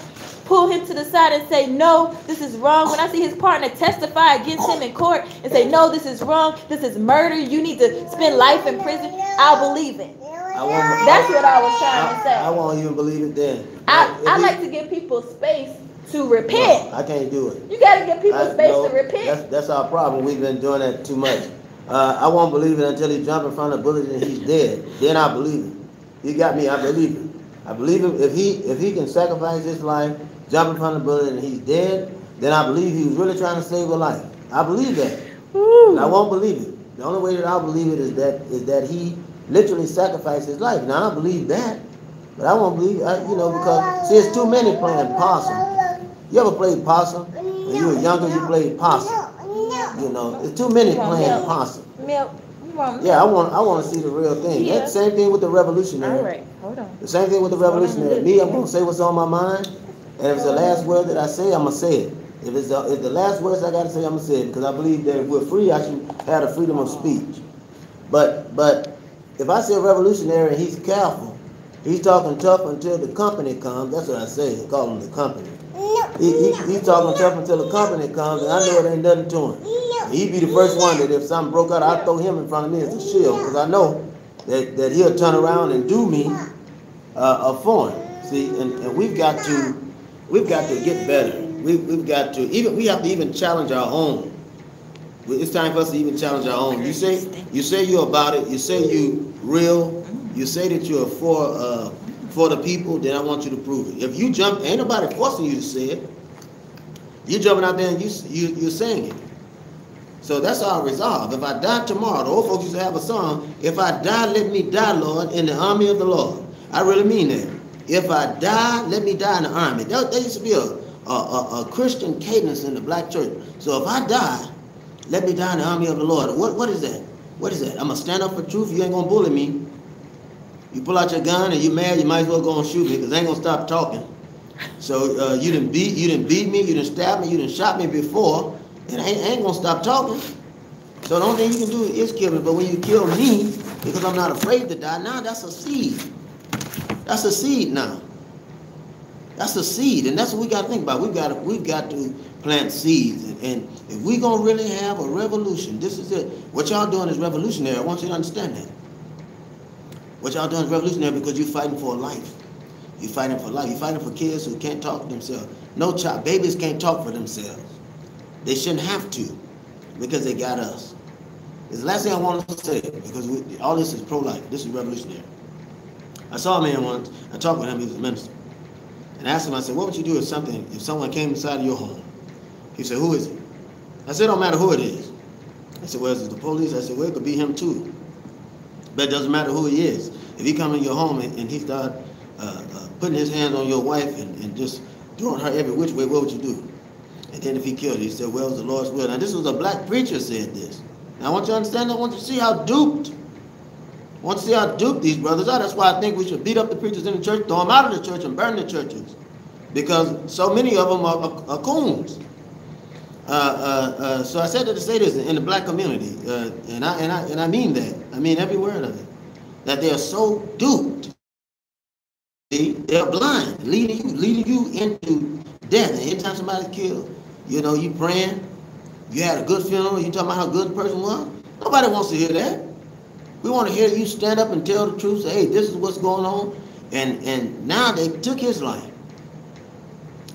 pull him to the side and say, no, this is wrong, when I see his partner testify against him in court and say, no, this is wrong, this is murder, you need to spend life in prison, I'll believe it. That's what I was trying to say. I won't even believe it then. I like to give people space to repent. No, I can't do it. You got to give people space to repent. That's our problem. We've been doing that too much. I won't believe it until he jumps in front of the bullet and he's dead. Then I believe it. He got me. I believe it. I believe him. If he can sacrifice his life, jump in front of the bullet and he's dead, then I believe he was really trying to save a life. I believe that. But I won't believe it. The only way that I'll believe it is that he literally sacrificed his life. Now I believe that, but I won't believe because see, it's too many playing possum. You ever played possum? When you were younger, you played possum. You know, it's too many playing possum. Yeah, I want to see the real thing. Yeah. That's the same thing with the revolutionary. All right, hold on. The same thing with the revolutionary. Me, I'm going to say what's on my mind, and if it's the last word that I say, I'm going to say it. If the last words I got to say, I'm going to say it, because I believe that if we're free, I should have the freedom of speech. But if I say a revolutionary and he's careful, he's talking tough until the company comes. That's what I say. I call him the company. He's talking tough until the company comes, and I know it ain't nothing to him. He'd be the first one that if something broke out, I'd throw him in front of me as a shield, because I know that he'll turn around and do me a foreign. See, and we've got to get better. We have to even challenge our own. It's time for us to even challenge our own. You say you're about it. You say you real. You say that you're for the people. Then I want you to prove it. If you jump, ain't nobody forcing you to say it. You're jumping out there and you're saying it. So that's our resolve. If I die tomorrow, the old folks used to have a song. If I die, let me die, Lord, in the army of the Lord. I really mean that. If I die, let me die in the army. There used to be a Christian cadence in the black church. So if I die, let me die in the army of the Lord. What is that? What is that? I'm going to stand up for truth. You ain't going to bully me. You pull out your gun and you mad, you might as well go and shoot me because I ain't going to stop talking. So you didn't beat me, you didn't stab me, you didn't shot me before, and I ain't going to stop talking. So the only thing you can do is kill me. But when you kill me, because I'm not afraid to die, now that's a seed. That's a seed now. That's a seed, and that's what we got to think about. We've got to plant seeds, and if we're gonna really have a revolution, this is it. What y'all doing is revolutionary. I want you to understand that. What y'all doing is revolutionary because you're fighting for life. You're fighting for life. You're fighting for kids who can't talk for themselves. No child, babies can't talk for themselves. They shouldn't have to, because they got us. It's the last thing I want to say, because all this is pro-life. This is revolutionary. I saw a man once. I talked with him. He was a minister. And I asked him, I said, what would you do if someone came inside of your home? He said, who is it? I said, it don't matter who it is. I said, well, is it the police? I said, well, it could be him too. But it doesn't matter who he is. If he come in your home and he start putting his hands on your wife and just throwing her every which way, what would you do? And then if he killed her, he said, well, it's the Lord's will. Now, this was a black preacher said this. Now, I want you to understand, I want you to see how duped. I want to see how duped these brothers are. That's why I think we should beat up the preachers in the church, throw them out of the church, and burn the churches. Because so many of them are coons. So I said that to say this in the black community, and I mean that. I mean every word of it. That they are so duped. They're blind, leading you into death. And anytime somebody's killed, you praying, you had a good funeral, you talking about how good the person was. Nobody wants to hear that. We want to hear you stand up and tell the truth, say, hey, this is what's going on. And now they took his life.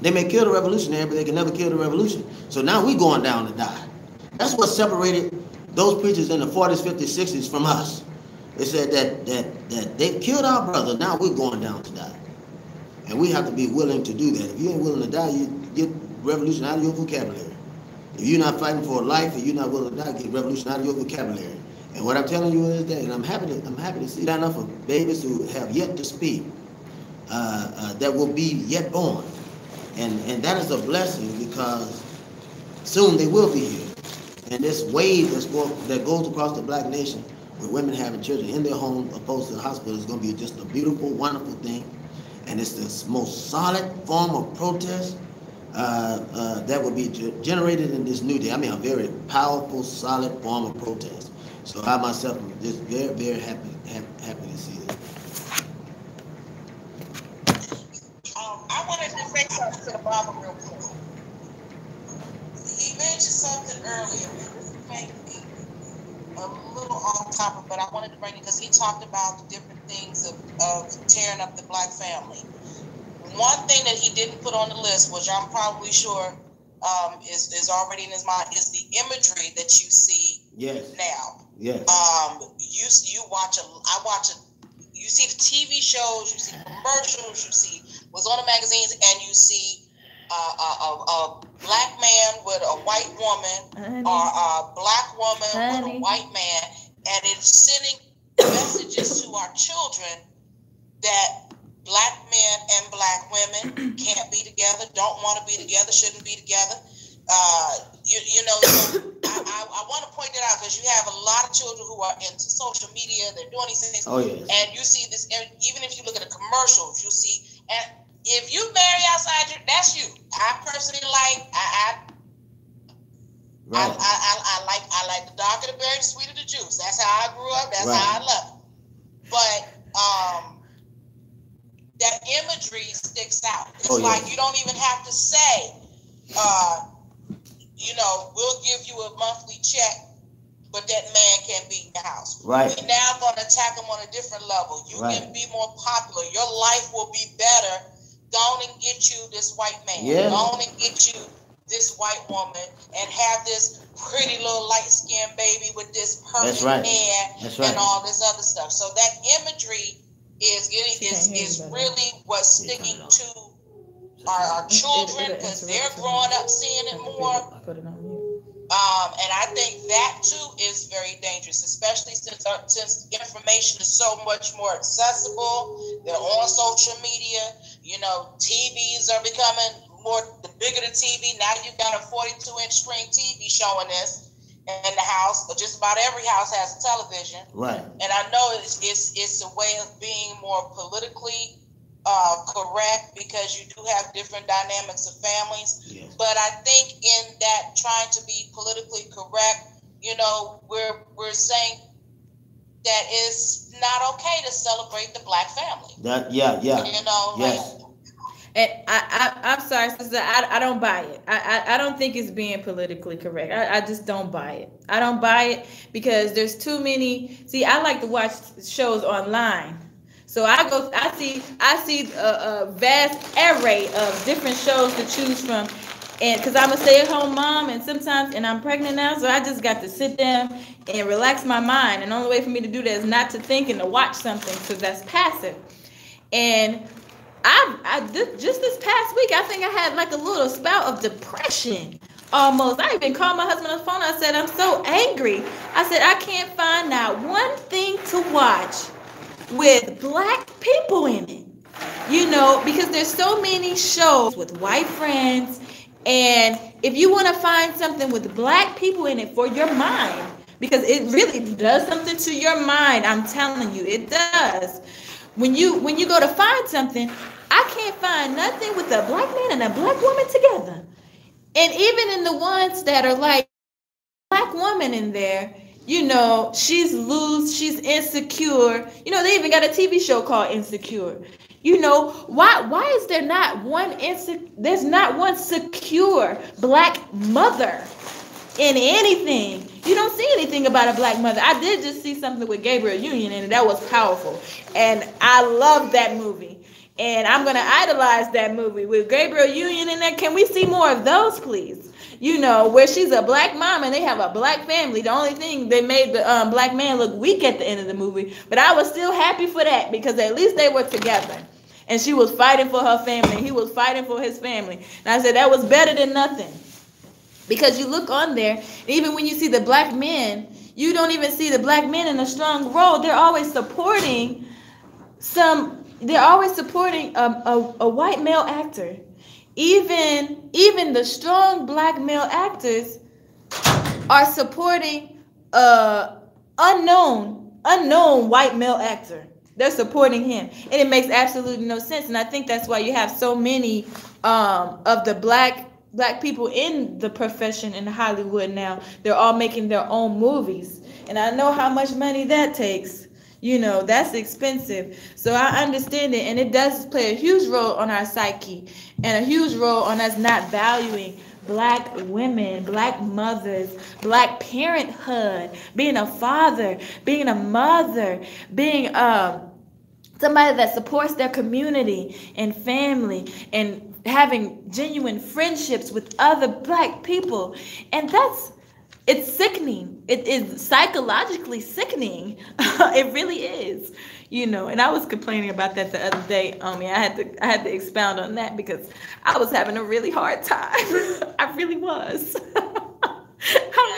They may kill the revolutionary, but they can never kill the revolution. So now we going down to die. That's what separated those preachers in the 40s, 50s, 60s from us. They said that they killed our brother, now we're going down to die. And we have to be willing to do that. If you ain't willing to die, you get revolution out of your vocabulary. If you're not fighting for life, if you're not willing to die, get revolution out of your vocabulary. And what I'm telling you is that, and I'm happy to see that enough of babies who have yet to speak, that will be yet born. And that is a blessing because soon they will be here. And this wave that goes across the black nation with women having children in their home opposed to the hospital is going to be just a beautiful, wonderful thing. And it's the most solid form of protest that will be generated in this new day. I mean, a very powerful, solid form of protest. So I myself am just very, very happy to see this. I wanted to say something to the Bible real quick. He mentioned something earlier. This may be a little off topic, but I wanted to bring it because he talked about the different things of tearing up the black family. One thing that he didn't put on the list, which I'm probably sure is already in his mind, is the imagery that you see now. Yes. You see the TV shows, you see the commercials, you see what's on the magazines, and you see a black man with a white woman, or a black woman with a white man, and it's sending messages to our children that black men and black women can't be together, don't want to be together, shouldn't be together. So I want to point that out because you have a lot of children who are into social media, they're doing these things, and you see this, even if you look at the commercials, you'll see, and if you marry outside, that's you. I personally I like the darker the berry, the sweeter the juice. That's how I grew up, that's how I love it. But that imagery sticks out. It's like you don't even have to say, we'll give you a monthly check, but that man can't be in your house. Right. We're now going to attack him on a different level. You can be more popular. Your life will be better. Go on and get you this white man. Yeah. Go on and get you this white woman and have this pretty little light-skinned baby with this perfect hair and all this other stuff. So that imagery is really what's sticking to our children because they're growing up seeing it more. And I think that too is very dangerous, especially since information is so much more accessible. They're on social media. TVs are becoming more. The bigger the TV, now you've got a 42-inch screen TV showing this in the house. But just about every house has a television. Right. And I know it's a way of being more politically correct because you do have different dynamics of families. Yes. But I think in that trying to be politically correct, we're saying that it's not okay to celebrate the black family. Yes. And I'm sorry, sister, I don't buy it. I don't think it's being politically correct. I just don't buy it. I don't buy it because there's too many. See, I like to watch shows online. So I see a vast array of different shows to choose from. And because I'm a stay-at-home mom and I'm pregnant now, so I just got to sit down and relax my mind. And the only way for me to do that is not to think and to watch something because that's passive. And just this past week, I think I had like a little spout of depression almost. I even called my husband on the phone. I said, I'm so angry. I said, I can't find not one thing to watch with black people in it, because there's so many shows with white friends. And if you want to find something with black people in it for your mind, because it really does something to your mind, I'm telling you, it does. When you go to find something, I can't find nothing with a black man and a black woman together. And even in the ones that are like black woman in there, she's loose, she's insecure. They even got a TV show called Insecure. Why is there not there's not one secure black mother in anything? You don't see anything about a black mother. I did just see something with Gabriel Union in it that was powerful. And I love that movie. And I'm going to idolize that movie with Gabriel Union in there. Can we see more of those, please? Where she's a black mom and they have a black family. The only thing, they made the black man look weak at the end of the movie. But I was still happy for that because at least they were together. And she was fighting for her family. He was fighting for his family. And I said that was better than nothing. Because you look on there, even when you see the black men, you don't even see the black men in a strong role. They're always supporting some they're always supporting a white male actor. Even the strong black male actors are supporting a unknown white male actor. They're supporting him, and it makes absolutely no sense. And I think that's why you have so many of the black people in the profession in Hollywood now. They're all making their own movies, and I know how much money that takes. You know, that's expensive. So I understand it, and it does play a huge role on our psyche and a huge role on us not valuing black women, black mothers, black parenthood, being a father, being a mother, being somebody that supports their community and family, and having genuine friendships with other black people. And it's sickening. It is psychologically sickening. It really is, you know. And I was complaining about that the other day. I had to expound on that because I was having a really hard time. I really was. I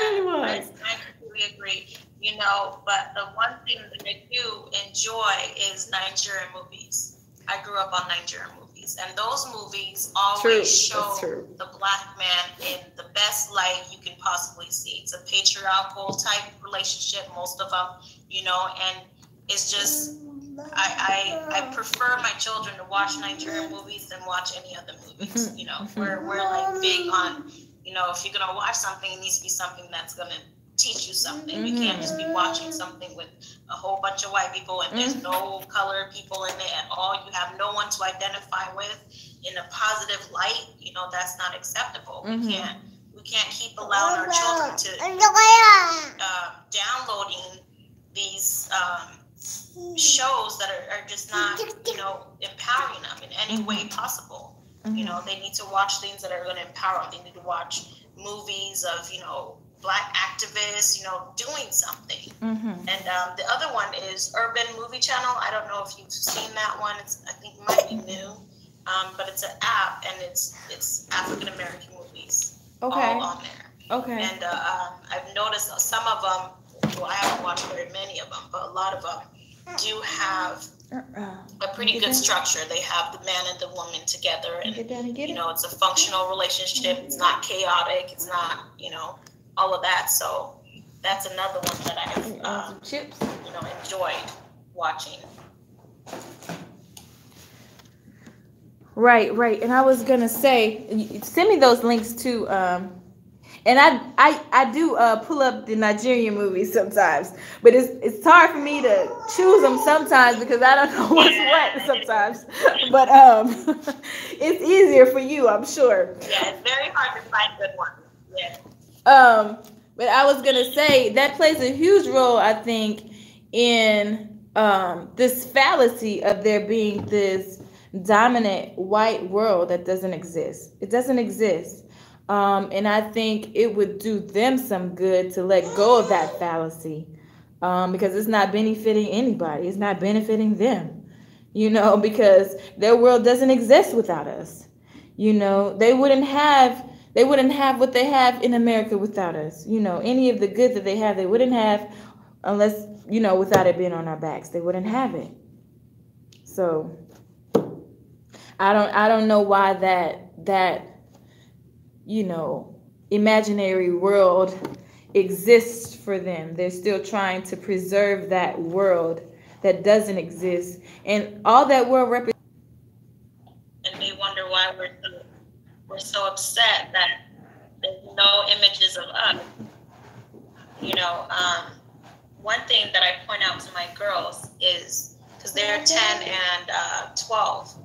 really was. I completely agree. You know, but the one thing that I do enjoy is Nigerian movies. I grew up on Nigerian movies, and those movies always show the black man in the best light you can possibly see. It's a patriarchal type relationship, most of them, you know, and it's just, I prefer my children to watch Nigerian movies than watch any other movies. You know, we're like big on, you know, if you're going to watch something, it needs to be something that's going to teach you something. You can't just be watching something with a whole bunch of white people and there's no colored people in it at all. You have no one to identify with in a positive light. You know, that's not acceptable. We can't keep allowing our children to downloading these shows that are just not, you know, empowering them in any way possible. You know, they need to watch things that are going to empower them. They need to watch movies of, you know, black activists, you know, doing something. And the other one is Urban Movie Channel. I don't know if you've seen that one. I think it might be new, but it's an app, and it's African American movies all on there. And I've noticed some of them. Well, I haven't watched very many of them, but a lot of them do have a pretty good structure. They have the man and the woman together, and you know, it's a functional relationship. It's not chaotic. It's not, you know, all of that. So that's another one that I've you know, enjoyed watching. Right. And I was gonna say, send me those links too. And I do pull up the Nigerian movies sometimes, but it's hard for me to choose them sometimes because I don't know what's what sometimes. But it's easier for you, I'm sure. Yeah, it's very hard to find good ones. Yeah. But I was gonna say that plays a huge role, I think, in this fallacy of there being this dominant white world that doesn't exist. It doesn't exist. And I think it would do them some good to let go of that fallacy, because it's not benefiting anybody. It's not benefiting them, you know, because their world doesn't exist without us. You know, they wouldn't have what they have in America without us. You know, any of the good that they have, they wouldn't have unless, you know, without it being on our backs. They wouldn't have it. So I don't know why that you know, imaginary world exists for them. They're still trying to preserve that world that doesn't exist, and all that world represents. And they wonder why we're so upset that there's no images of us. You know, one thing that I point out to my girls is, because they're 10 and 12,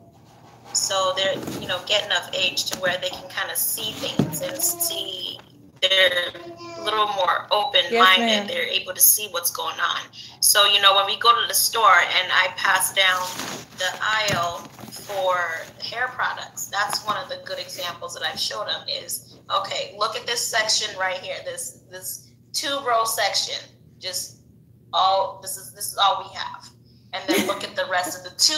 so they're, you know, getting of age to where they can kind of see things and see, they're a little more open-minded. Yes, they're able to see what's going on. So, you know, when we go to the store and I pass down the aisle for hair products, that's one of the good examples that I've showed them is, okay, look at this section right here, this 2-row section, just all, this is all we have. And then look at the rest of the 2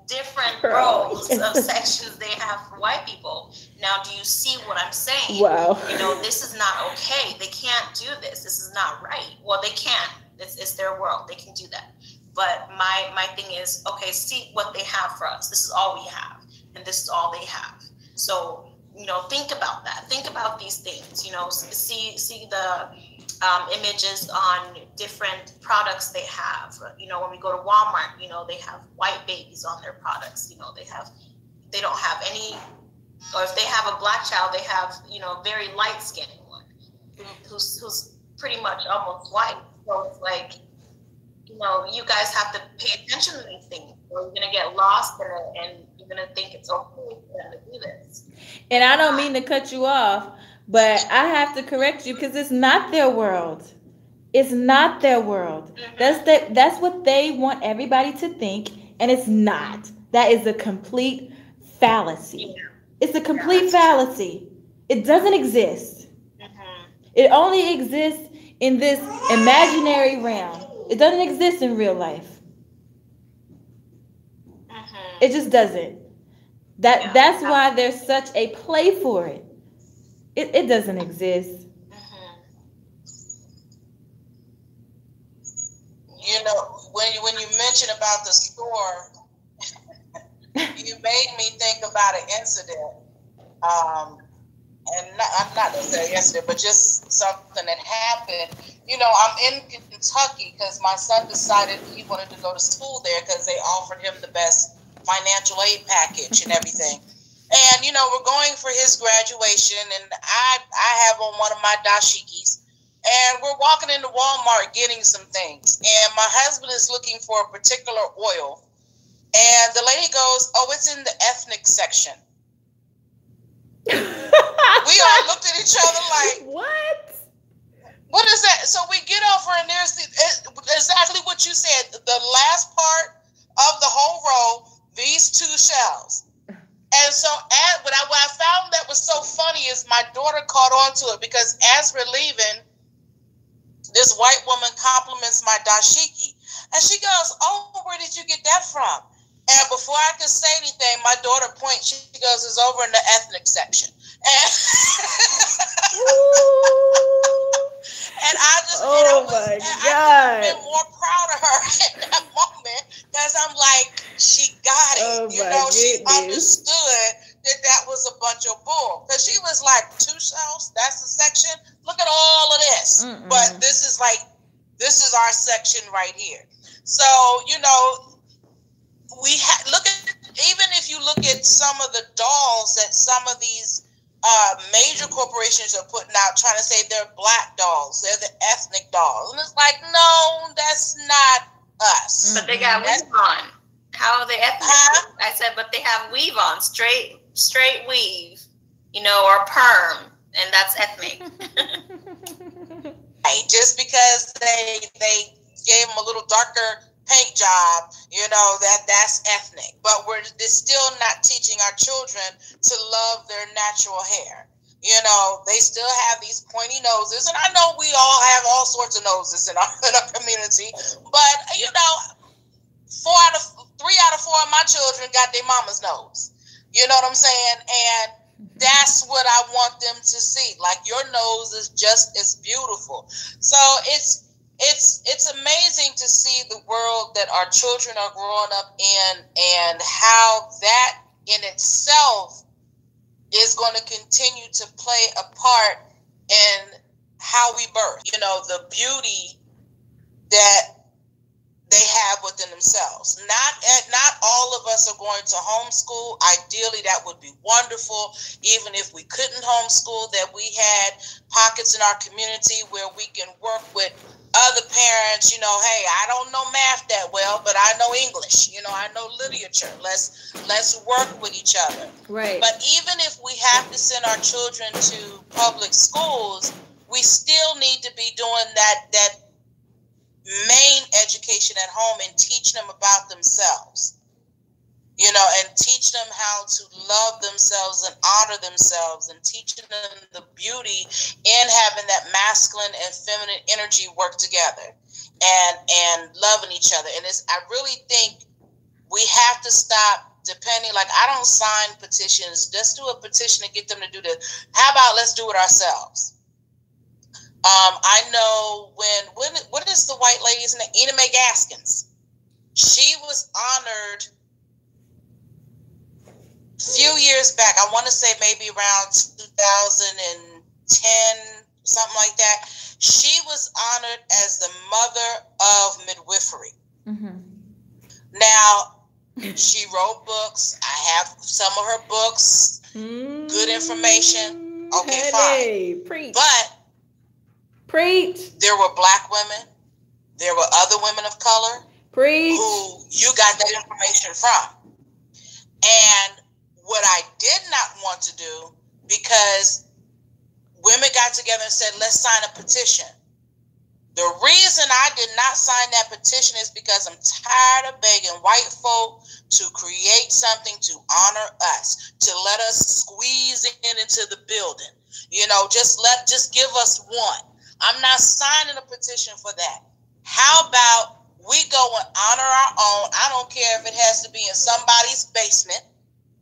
different rows of sections they have for white people. Now, do you see what I'm saying? Wow. You know, this is not okay. They can't do this. This is not right. Well, they can. It's their world. They can do that. But my thing is, okay, see what they have for us. This is all we have, and this is all they have. So, think about that. Think about these things. See the images on different products they have. When we go to Walmart, they have white babies on their products. They don't have any, or if they have a black child, they have very light skinned one who's pretty much almost white. So it's like, you guys have to pay attention to these things, or you're gonna get lost in it, and you're gonna think it's okay for them to do this. And I don't mean to cut you off, but I have to correct you because it's not their world. It's not their world. Mm-hmm. That's what they want everybody to think, and it's not. That is a complete fallacy. Yeah. It's a complete fallacy. It doesn't exist. Mm-hmm. It only exists in this imaginary realm. It doesn't exist in real life. Mm-hmm. It just doesn't. That's why there's such a play for it. It doesn't exist. Mm-hmm. When you mention about the store, you made me think about an incident. I'm not necessarily yesterday, but just something that happened. I'm in Kentucky because my son decided he wanted to go to school there because they offered him the best financial aid package and everything. And, we're going for his graduation, and I have on one of my dashikis, and we're walking into Walmart getting some things. And my husband is looking for a particular oil. And the lady goes, "Oh, it's in the ethnic section." We all looked at each other like, what is that? So we get over, and there's exactly what you said. The last part of the whole row, these two shells. And so what I found that was so funny is my daughter caught on to it, because as we're leaving, this white woman compliments my dashiki. And she goes, "Oh, where did you get that from?" And before I could say anything, my daughter points. She goes, "It's over in the ethnic section." And, and I just, I couldn't been more proud of her in that moment, because I'm like, she got it. She understood that was a bunch of bull. Because she was like, 2 shells, that's the section. Look at all of this. Mm-mm. But this is our section right here. So, even if you look at some of the dolls that some of these major corporations are putting out, trying to say they're black dolls, they're the ethnic dolls, and it's like, no, that's not us. But they got weave on. How are they ethnic? Huh? I said, but they have weave on, straight weave, or perm, and that's ethnic. Right, just because they gave them a little darker paint job, that's ethnic. But we're still not teaching our children to love their natural hair. They still have these pointy noses, and I know we all have all sorts of noses in our community. But 3 out of 4 of my children got their mama's nose. You know what I'm saying? And that's what I want them to see. Like, your nose is just as beautiful. So it's amazing to see the world that our children are growing up in, and how that in itself is going to continue to play a part in how we birth. The beauty that they have within themselves. Not all of us are going to homeschool. Ideally, that would be wonderful. Even if we couldn't homeschool, that we had pockets in our community where we can work with other parents. Hey, I don't know math that well, but I know English. I know literature. Let's work with each other. Right. But even if we have to send our children to public schools, we still need to be doing that main education at home, and teach them about themselves, and teach them how to love themselves and honor themselves, and teaching them the beauty in having that masculine and feminine energy work together, and loving each other. And I really think we have to stop depending, like, I don't sign petitions. Let's do a petition to get them to do this. How about let's do it ourselves? I know what is the white lady's name? Ina Mae Gaskins. She was honored a few years back. I want to say maybe around 2010, something like that. She was honored as the mother of midwifery. Mm-hmm. Now, she wrote books. I have some of her books. Good information. Okay, hey, fine. Preach. But there were Black women. There were other women of color. Who you got that information from. And what I did not want to do, because women got together and said, let's sign a petition. The reason I did not sign that petition is because I'm tired of begging white folk to create something to honor us, to let us squeeze into the building. You know, just give us one. I'm not signing a petition for that. How about we go and honor our own? I don't care if it has to be in somebody's basement.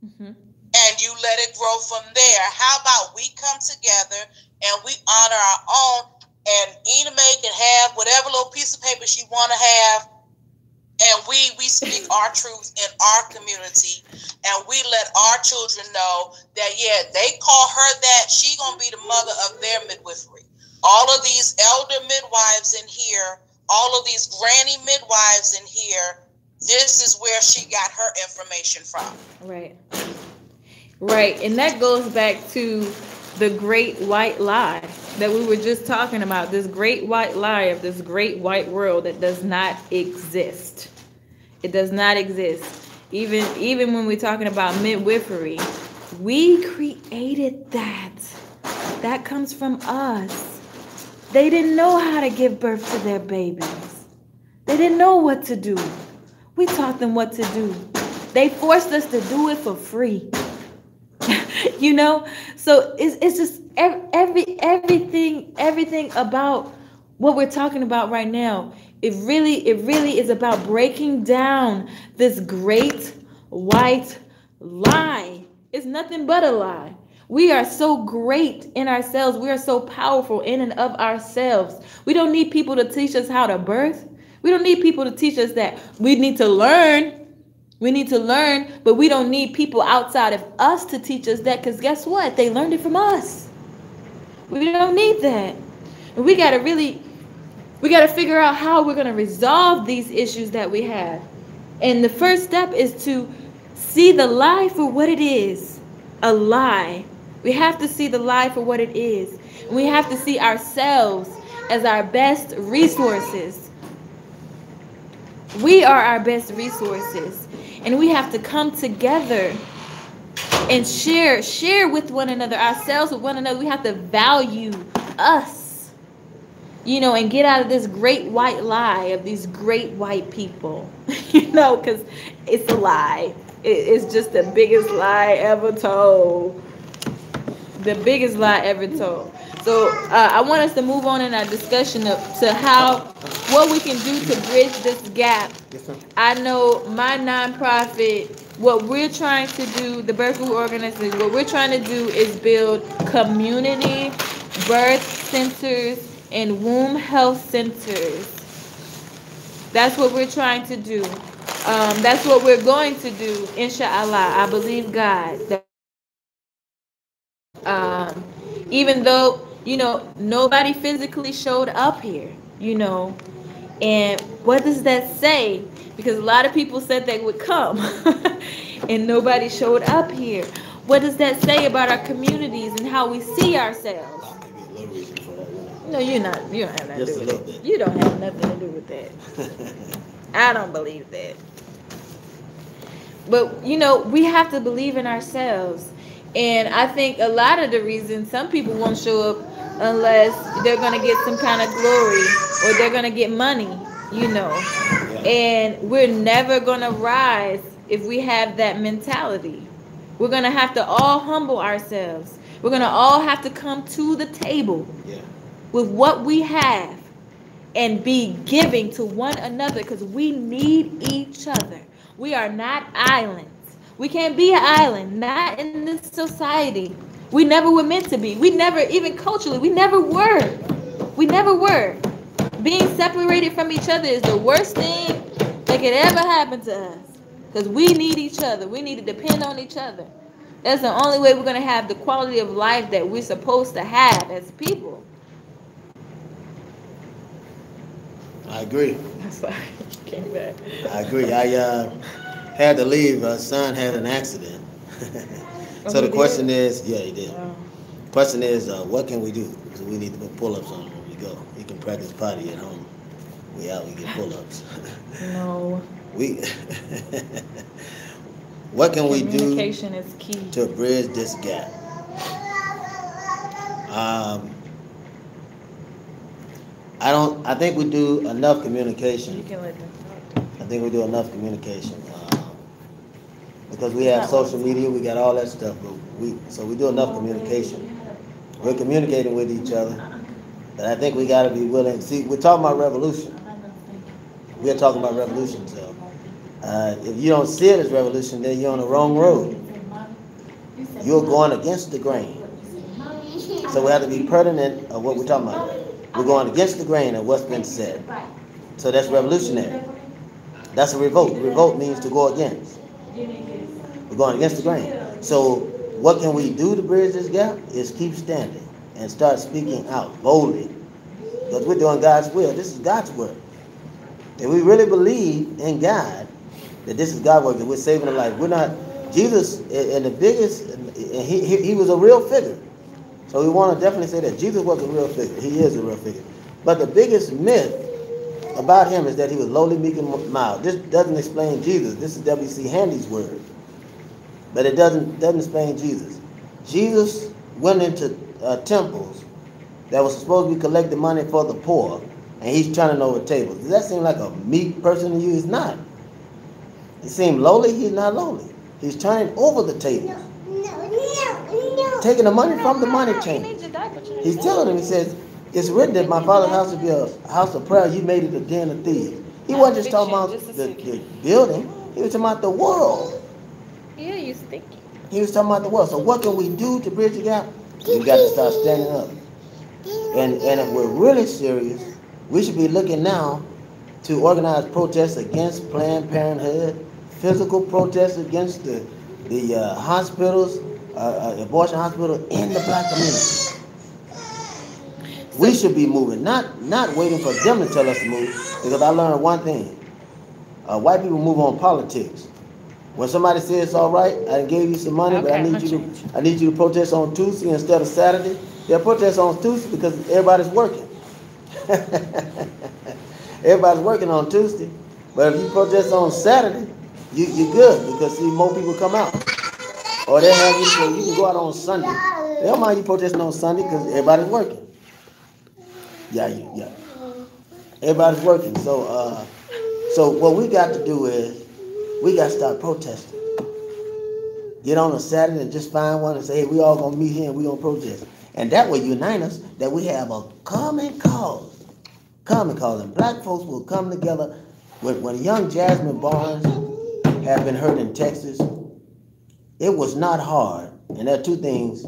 Mm-hmm. And you let it grow from there. How about we come together and we honor our own, and Ina Mae can have whatever little piece of paper she want to have, and we speak our truth in our community, and we let our children know that, yeah, they call her that, she gonna be the mother of their midwifery. All of these elder midwives in here, all of these granny midwives in here, this is where she got her information from. Right. And that goes back to the great white lie that we were just talking about, this great white lie of this great white world that does not exist. It does not exist. Even when we're talking about midwifery, we created that. That comes from us. They didn't know how to give birth to their babies. They didn't know what to do. We taught them what to do. They forced us to do it for free. You know, so it's just everything about what we're talking about right now. It really is about breaking down this great white lie. It's nothing but a lie. We are so great in ourselves. We are so powerful in and of ourselves. We don't need people to teach us how to birth. We don't need people to teach us that. We need to learn. We need to learn, but we don't need people outside of us to teach us that, because guess what? They learned it from us. We don't need that. And we got to figure out how we're going to resolve these issues that we have. And the first step is to see the lie for what it is, a lie. We have to see the lie for what it is. And we have to see ourselves as our best resources. We are our best resources. And we have to come together and share with one another, ourselves with one another. We have to value us, you know, and get out of this great white lie of these great white people, you know, because it's a lie. It's just the biggest lie ever told. The biggest lie ever told. So I want us to move on in our discussion to what we can do to bridge this gap. I know my nonprofit, what we're trying to do, the Berkeley organization, what we're trying to do is build community birth centers and womb health centers. That's what we're trying to do. That's what we're going to do, inshallah. I believe God. Even though, you know, nobody physically showed up here, you know. And what does that say? Because a lot of people said they would come and nobody showed up here. What does that say about our communities and how we see ourselves? No, you don't have nothing to do with it. You don't have nothing to do with that. I don't believe that. But, you know, we have to believe in ourselves. And I think a lot of the reason some people won't show up unless they're going to get some kind of glory or they're going to get money, you know. And we're never going to rise if we have that mentality. We're going to have to all humble ourselves. We're going to all have to come to the table with what we have and be giving to one another, because we need each other. We are not islands. We can't be an island, not in this society. We never were meant to be. We never, even culturally, we never were. We never were. Being separated from each other is the worst thing that could ever happen to us. Because we need each other. We need to depend on each other. That's the only way we're going to have the quality of life that we're supposed to have as people. I agree. I'm sorry. Came back. I agree. I had to leave. Son had an accident. So the question is, yeah, he did. The question is, what can we do? So we need to put pull-ups on when we go. You can practice potty at home. We out, we get pull-ups. No. We. What can we do? Communication is key to bridge this gap. I think we do enough communication. You can let them talk. I think we do enough communication because we have social media, we got all that stuff, but we do enough communication. We're communicating with each other, but I think we got to be willing. See, we're talking about revolution. We're talking about revolution, so if you don't see it as revolution, then you're on the wrong road. You're going against the grain. So we have to be pertinent of what we're talking about. We're going against the grain of what's been said. So that's revolutionary. That's a revolt. Revolt means to go against. We're going against the grain. So what can we do to bridge this gap? Is keep standing and start speaking out boldly. Because we're doing God's will. This is God's work. If we really believe in God, that this is God's work, that we're saving a life. We're not, Jesus, and the biggest, he was a real figure. So we want to definitely say that Jesus was a real figure. He is a real figure. But the biggest myth about him is that he was lowly, meek, and mild. This doesn't explain Jesus. This is W.C. Handy's word. But it doesn't explain Jesus. Jesus went into temples that was supposed to be collecting money for the poor, and he's turning over tables. Does that seem like a meek person to you? He's not. He seemed lowly. He's not lowly. He's turning over the tables. Taking the money from the money changers. He's telling them, he says, it's written that my father's house would be a house of prayer. You made it a den of thieves. He wasn't just talking about the building. He was talking about the world. Yeah, you stinky. He was talking about the world. So what can we do to bridge the gap? We got to start standing up. And if we're really serious, we should be looking now to organize protests against Planned Parenthood, physical protests against the hospitals, abortion hospital in the black community. We should be moving, not waiting for them to tell us to move. Because I learned one thing: white people move on politics. When somebody says it's all right, I gave you some money, but I need you to protest on Tuesday instead of Saturday. They'll protest on Tuesday because everybody's working. Everybody's working on Tuesday, but if you protest on Saturday, you're good because see more people come out. Or they have you, so you can go out on Sunday. They don't mind you protesting on Sunday because everybody's working. Yeah. Everybody's working. So what we got to do is we got to start protesting. Get on a Saturday and just find one and say, hey, we all gonna meet here and we gonna protest. And that will unite us, that we have a common cause. Common cause. And black folks will come together. When young Jasmine Barnes had been hurt in Texas, it was not hard, and there are two things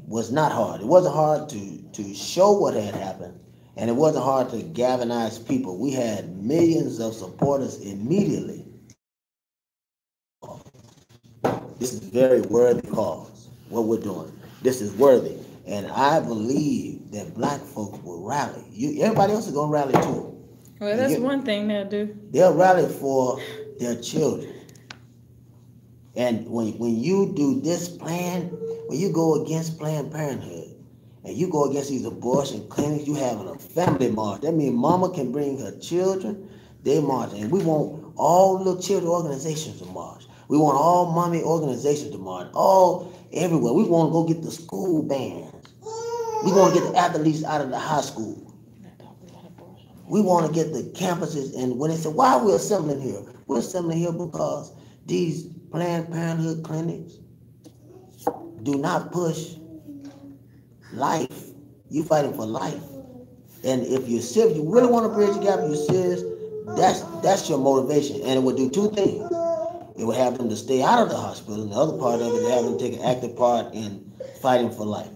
was not hard. It wasn't hard to show what had happened, and it wasn't hard to galvanize people. We had millions of supporters immediately. This is a very worthy cause, what we're doing. This is worthy, and I believe that black folks will rally. Everybody else is going to rally too. Well, that's one thing they'll do. They'll rally for their children. And when you do this plan, when you go against Planned Parenthood, and you go against these abortion clinics, you having a family march. That means mama can bring her children, they march. And we want all little children organizations to march. We want all mommy organizations to march, all everywhere. We want to go get the school bands. We want to get the athletes out of the high school. We want to get the campuses. And when they say, why are we assembling here? We're assembling here because these Planned Parenthood clinics do not push life. You fighting for life. And if you're serious, you really want to bridge the gap, you're serious, that's your motivation. And it will do two things. It will have them to stay out of the hospital, and the other part of it will have them take an active part in fighting for life.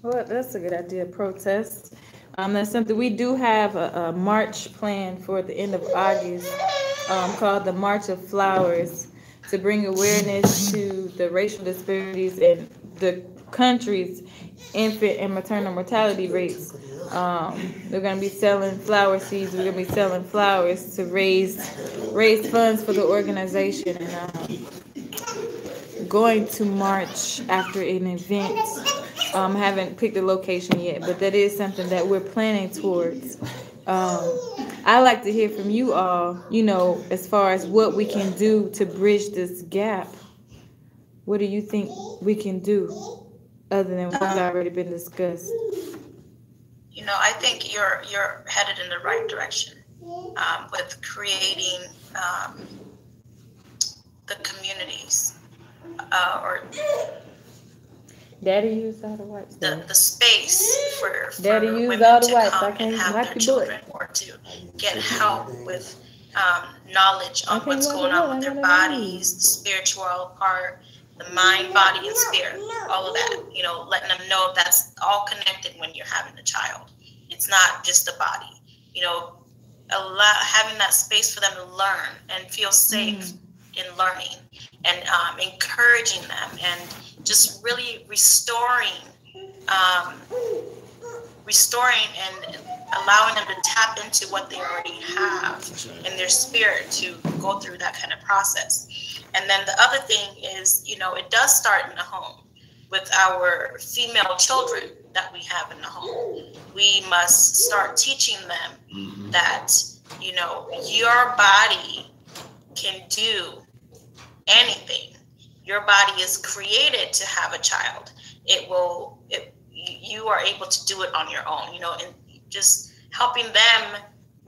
Well, that's a good idea, protest. That's something we do have a march planned for the end of August, called the March of Flowers, to bring awareness to the racial disparities in the country's infant and maternal mortality rates. We're going to be selling flower seeds. We're going to be selling flowers to raise funds for the organization, and going to march after an event. Haven't picked a location yet, but that is something that we're planning towards. I like to hear from you all, as far as what we can do to bridge this gap. What do you think we can do other than what's already been discussed? I think you're headed in the right direction with creating the communities or Daddy used all the wipes. The space for Daddy women used all the to wipes. come and have their children, or to get help with knowledge on what's going on with their bodies, the spiritual part, the mind, body, and spirit, all of that. Letting them know that's all connected when you're having a child. It's not just the body. Having that space for them to learn and feel safe in learning, and encouraging them, and just really restoring and allowing them to tap into what they already have in their spirit to go through that kind of process. And then the other thing is, it does start in the home with our female children that we have in the home. We must start teaching them that, your body can do anything. Your body is created to have a child. You are able to do it on your own, and just helping them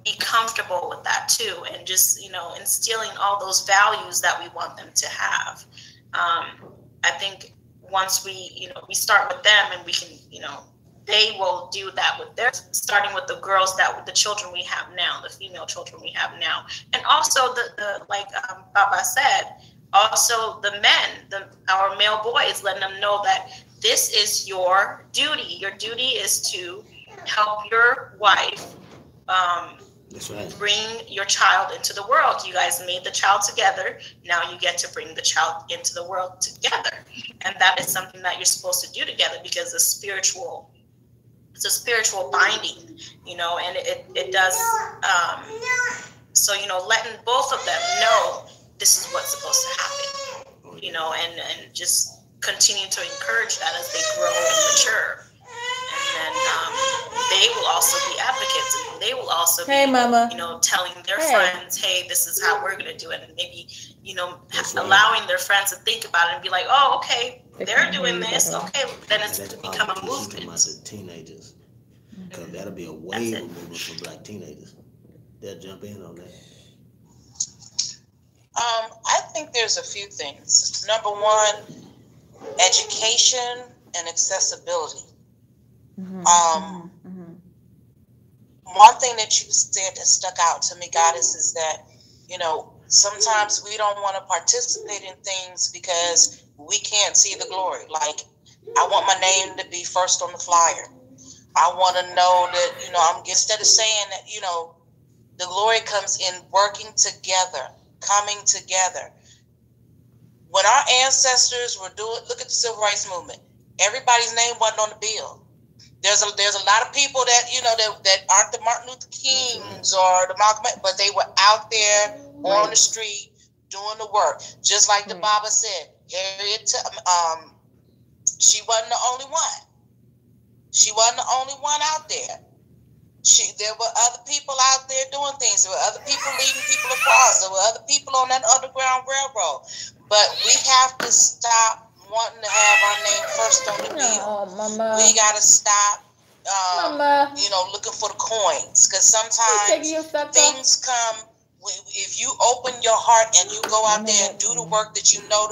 be comfortable with that too, and just, instilling all those values that we want them to have. I think once we start with them, and we can, they will do that with their, starting with the girls, the children we have now, the female children we have now. And also the like Baba said, also the men, our male boys, letting them know that this is your duty. Your duty is to help your wife That's right. bring your child into the world. You guys made the child together. Now you get to bring the child into the world together. And that is something that you're supposed to do together, because it's a spiritual binding, and it does. So, letting both of them know this is what's supposed to happen, and just continue to encourage that as they grow and mature. And then they will also be advocates, and they will also be, Mama. Telling their friends, hey, this is how we're going to do it. And maybe, allowing their friends to think about it and be like, oh, okay, they're doing this. Okay, then it's going to become a movement. The teenagers, because that'll be a wave of movement for Black teenagers. They'll jump in on that. I think there's a few things. Number one, education and accessibility. One thing that you said that stuck out to me, Godis, is that, sometimes we don't want to participate in things because we can't see the glory. Like, I want my name to be first on the flyer. I want to know that, instead of saying that, the glory comes in working together, coming together. When our ancestors were look at the Civil Rights Movement, everybody's name wasn't on the bill. There's a lot of people that, that aren't the Martin Luther Kings or the Malcolm X, but they were out there on the street doing the work. Just like the Baba said, Harriet, she wasn't the only one. She wasn't the only one out there. There were other people out there doing things. There were other people leading people across. There were other people on that Underground Railroad. But we have to stop wanting to have our name first on the bill. Mama. We got to stop, looking for the coins. Because sometimes things come, if you open your heart and you go out there and do the work that you know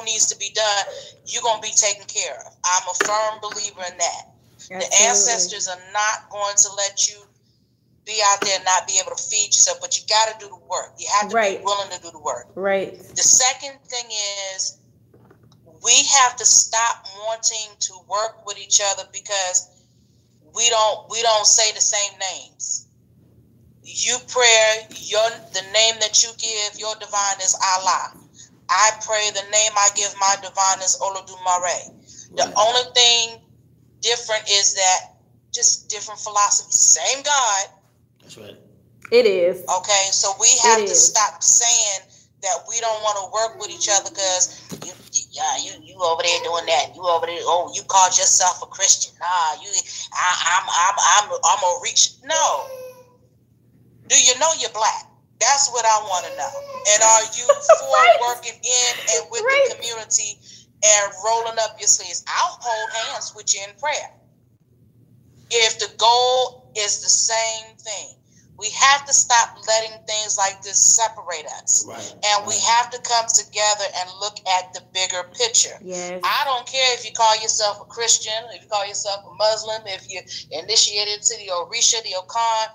needs to be done, you're going to be taken care of. I'm a firm believer in that. Absolutely. The ancestors are not going to let you be out there and not be able to feed yourself, but you got to do the work. You have to be willing to do the work. Right. The second thing is we have to stop wanting to work with each other because we don't say the same names. You pray the name that you give your divine is Allah. I pray the name I give my divine is Olodumare. The only thing different is that just different philosophy. Same God. That's right. It is. Okay, so we have to stop saying that we don't want to work with each other because you over there doing that. You over there. Oh, you called yourself a Christian. Nah, I'm a reach. No. Do you know you're black? That's what I want to know. And are you for working in and with the community and rolling up your sleeves? I'll hold hands with you in prayer. If the goal is the same thing, we have to stop letting things like this separate us. Right. And we have to come together and look at the bigger picture. Yes. I don't care if you call yourself a Christian, if you call yourself a Muslim, if you're initiated to the Orisha, the Okan.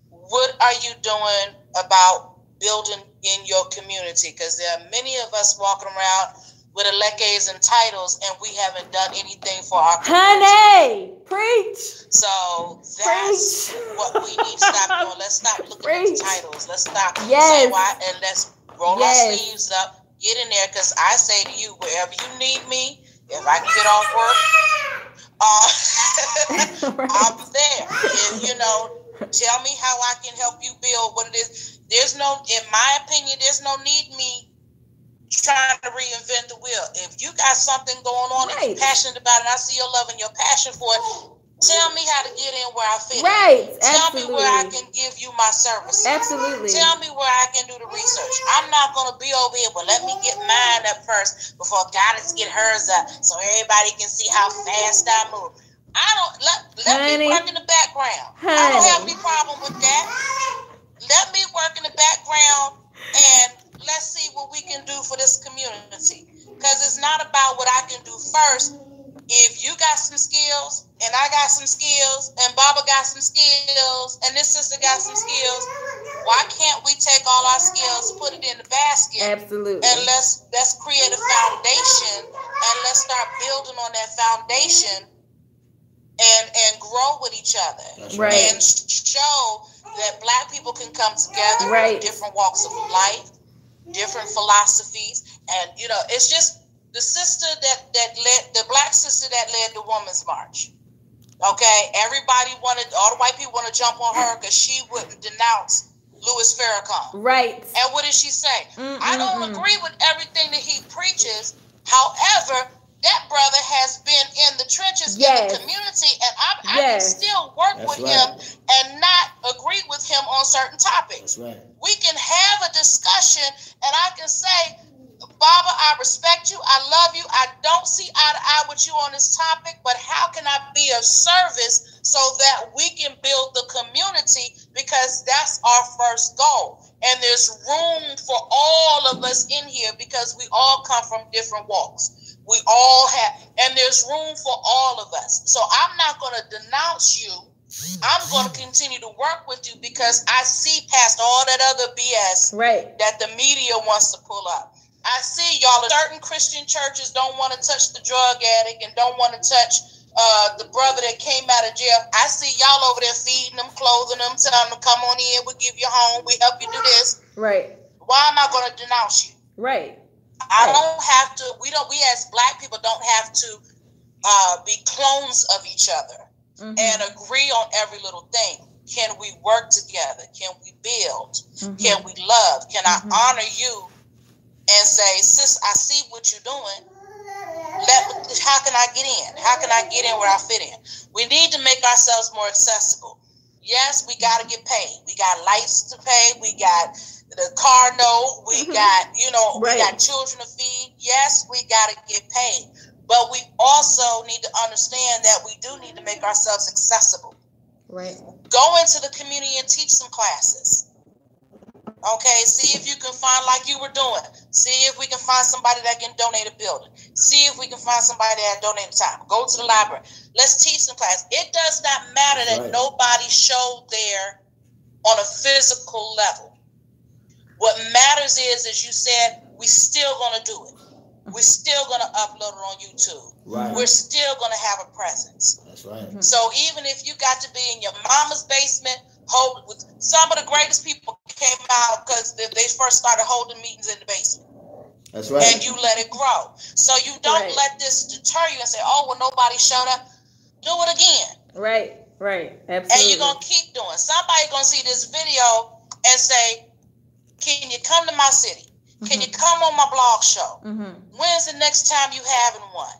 What are you doing about building in your community? Because there are many of us walking around with elekes and titles, and we haven't done anything for our community. Honey, preach. So that's what we need to stop doing. Let's stop looking at the titles. Let's stop saying why, and let's roll our sleeves up, get in there. Because I say to you, wherever you need me, if I can get off work, I'll be there. And, tell me how I can help you build what it is. There's no, in my opinion, there's no need me trying to reinvent the wheel. If you got something going on and you're passionate about it, and I see your love and your passion for it, tell me how to get in where I fit in. Tell me where I can give you my services. Absolutely. Tell me where I can do the research. I'm not going to be over here, but let me get mine up first before Godis get hers up so everybody can see how fast I move. I don't let me work in the background. I don't have any problem with that. Let me work in the background and let's see what we can do for this community. Because it's not about what I can do first. If you got some skills and I got some skills and Baba got some skills and this sister got some skills, why can't we take all our skills, put it in the basket? Absolutely. And let's create a foundation and let's start building on that foundation and grow with each other. Right. And show that Black people can come together with different walks of life, different philosophies. And, it's just the sister that led, the Black sister that led the Women's March. Okay? All the white people want to jump on her because she wouldn't denounce Louis Farrakhan. Right. And what did she say? I don't agree with everything that he preaches. However, that brother has been in the trenches in the community, and I can still work with him and not agree with him on certain topics. We can have a discussion, and I can say, Baba, I respect you. I love you. I don't see eye to eye with you on this topic, but how can I be of service so that we can build the community? Because that's our first goal. And there's room for all of us in here because we all come from different walks. We all have, and there's room for all of us. So I'm not going to denounce you. I'm going to continue to work with you because I see past all that other BS that the media wants to pull up. I see y'all, certain Christian churches don't want to touch the drug addict and don't want to touch the brother that came out of jail. I see y'all over there feeding them, clothing them, telling them, come on in, we'll give you a home, we help you do this. Right. Why am I going to denounce you? Right. I don't have to, we as Black people don't have to be clones of each other and agree on every little thing. Can we work together? Can we build? Can we love? Can I honor you and say, sis, I see what you're doing. How can I get in? How can I get in where I fit in? We need to make ourselves more accessible. Yes, we got to get paid. We got lights to pay. We got the car note. We got, we got children to feed. Yes, we got to get paid. But we also need to understand that we do need to make ourselves accessible. Right. Go into the community and teach some classes. Okay, see if you can find, like you were doing, see if we can find somebody that can donate a building. See if we can find somebody that donate time. Go to the library. Let's teach some class. It does not matter that nobody showed there on a physical level. What matters is, as you said, we still going to do it. we're still going to upload it on YouTube. Right. We're still going to have a presence. That's right. So even if you got to be in your mama's basement, with some of the greatest people came out because they first started holding meetings in the basement. That's right. And you let it grow. So you don't let this deter you and say, oh, well, nobody showed up. Do it again. Right. Absolutely. And you're going to keep doing. Somebody's going to see this video and say, can you come to my city? Can you come on my blog show? When's the next time you having one?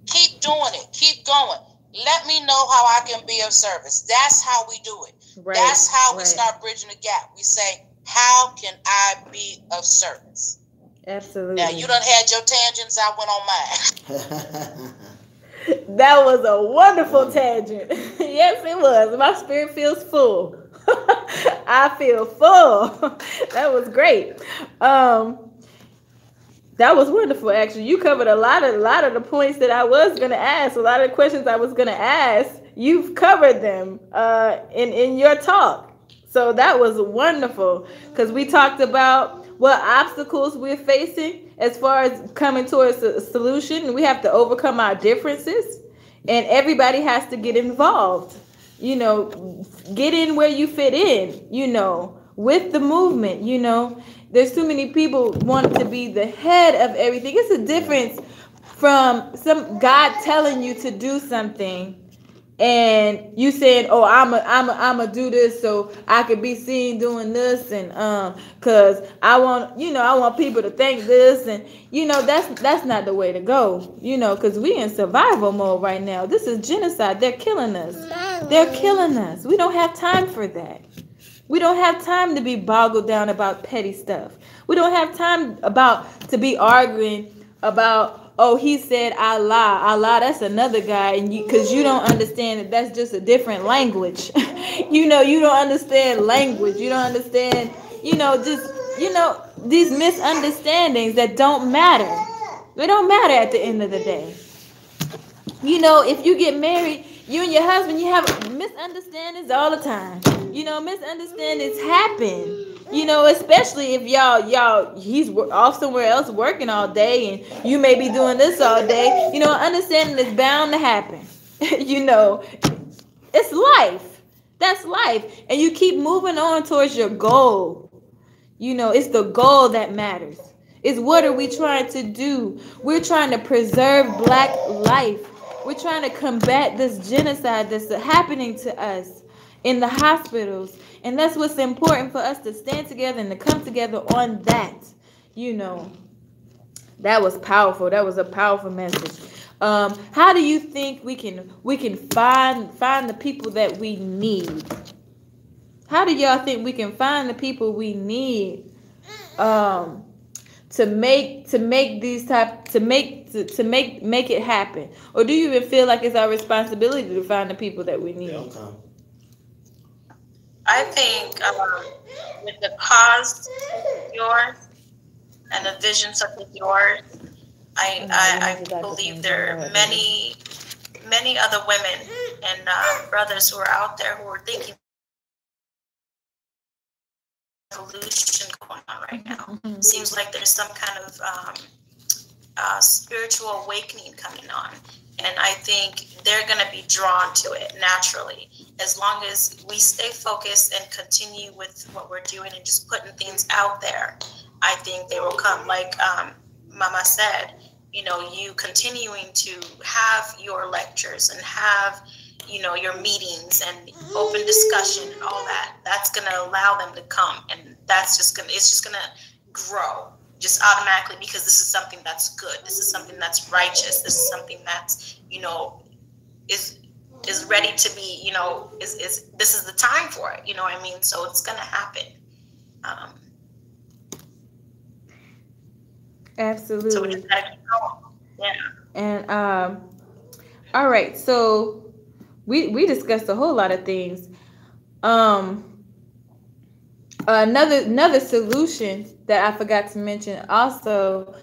Keep doing it. Keep going. Let me know how I can be of service. That's how we do it. That's how we start bridging the gap. We say, how can I be of service? Absolutely. Now, you done had your tangents. I went on mine. That was a wonderful tangent. Yes, it was. My spirit feels full. I feel full. That was great. That was wonderful. Actually, you covered a lot of the points that I was going to ask. A lot of the questions I was going to ask, you've covered them in your talk. So that was wonderful, because we talked about what obstacles we're facing as far as coming towards a solution. We have to overcome our differences, and everybody has to get involved. You know, get in where you fit in, you know, with the movement. You know, there's too many people wanting to be the head of everything. It's a difference from some God telling you to do something and you saying, oh, I'm a do this so I could be seen doing this, and cause I want people to think this, and that's not the way to go, cause we in survival mode right now. This is genocide. They're killing us. We don't have time for that. We don't have time to be boggled down about petty stuff. We don't have time to be arguing about, oh, he said Allah, that's another guy, and because you don't understand that's just a different language. You don't understand language. You don't understand, these misunderstandings that don't matter. They don't matter at the end of the day. If you get married, you and your husband, you have misunderstandings all the time. Misunderstandings happen. Especially if he's off somewhere else working all day and you may be doing this all day. Understanding is bound to happen. It's life. That's life. And you keep moving on towards your goal. It's the goal that matters. It's what are we trying to do? We're trying to preserve Black life. We're trying to combat this genocide that's happening to us in the hospitals. And that's what's important for us to stand together and to come together on that. That was powerful. That was a powerful message. How do you think we can find the people that we need? How do y'all think we can find the people we need to make it happen? Or do you even feel like it's our responsibility to find the people that we need? I think with the cause yours and the vision such as yours, I believe there are many other women and brothers who are out there who are thinking revolution going on right now. Seems like there's some kind of spiritual awakening coming on. And I think they're going to be drawn to it naturally. As long as we stay focused and continue with what we're doing and just putting things out there, I think they will come. Like Mama said, you continuing to have your lectures and have, your meetings and open discussion and all that, that's going to allow them to come. And it's just going to grow just automatically, because this is something that's good. This is something that's righteous. This is something that's, is ready to be, this is the time for it. You know what I mean? So it's going to happen. Absolutely. So we just got to keep going. Yeah. And all right. So we discussed a whole lot of things. Another solution that I forgot to mention also,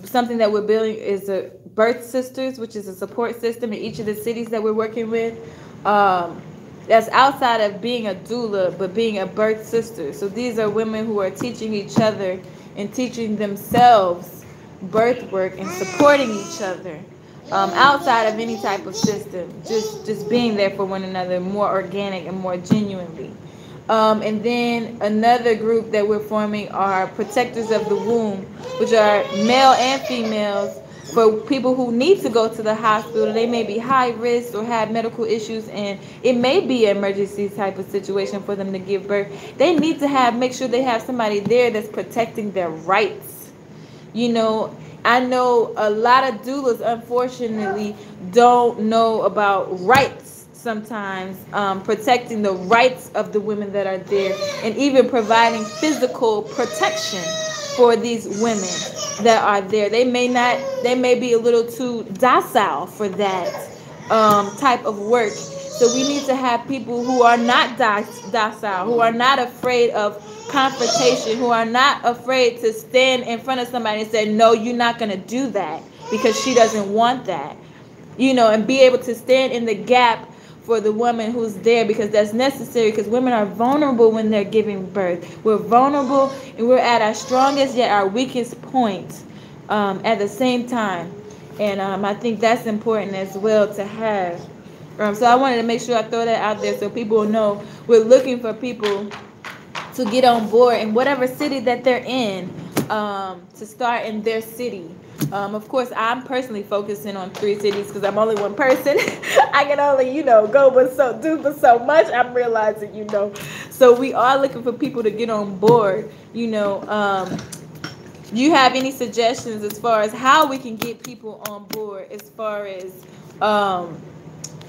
something that we're building is a birth sisters, which is a support system in each of the cities that we're working with. That's outside of being a doula, but being a birth sister. So these are women who are teaching each other and teaching themselves birth work and supporting each other outside of any type of system. Just being there for one another more organic and more genuinely. And then another group that we're forming are protectors of the womb, which are male and females for people who need to go to the hospital. They may be high risk or have medical issues, and it may be an emergency type of situation for them to give birth. They need to make sure they have somebody there that's protecting their rights. I know a lot of doulas, unfortunately, don't know about rights sometimes, protecting the rights of the women that are there, and even providing physical protection for these women that are there. They may be a little too docile for that type of work. So we need to have people who are not docile, who are not afraid of confrontation, who are not afraid to stand in front of somebody and say, no, you're not going to do that because she doesn't want that. And be able to stand in the gap for the woman who's there, because that's necessary, because women are vulnerable when they're giving birth. We're vulnerable and we're at our strongest yet our weakest point at the same time. And I think that's important as well to have. So I wanted to make sure I throw that out there so people know we're looking for people to get on board in whatever city that they're in, to start in their city. Of course, I'm personally focusing on 3 cities because I'm only one person. I can only, go but so much. I'm realizing, So we are looking for people to get on board. Do you have any suggestions as far as how we can get people on board as far as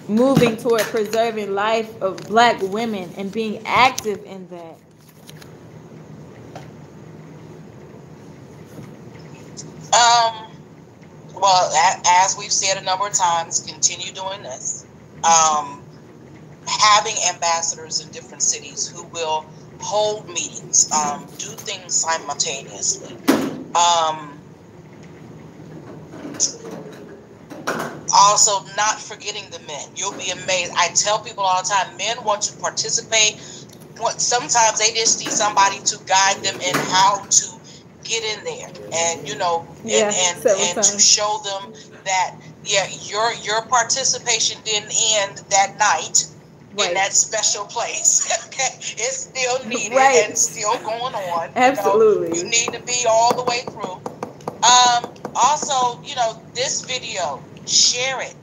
moving toward preserving life of Black women and being active in that? Well, as we've said a number of times, continue doing this. Having ambassadors in different cities who will hold meetings, do things simultaneously. Also, not forgetting the men. You'll be amazed. I tell people all the time, men want to participate. Sometimes they just need somebody to guide them in how to get in there, and and to show them that your participation didn't end that night in that special place. Okay, it's still needed and still going on. Absolutely, you need to be all the way through. Also, this video, share it.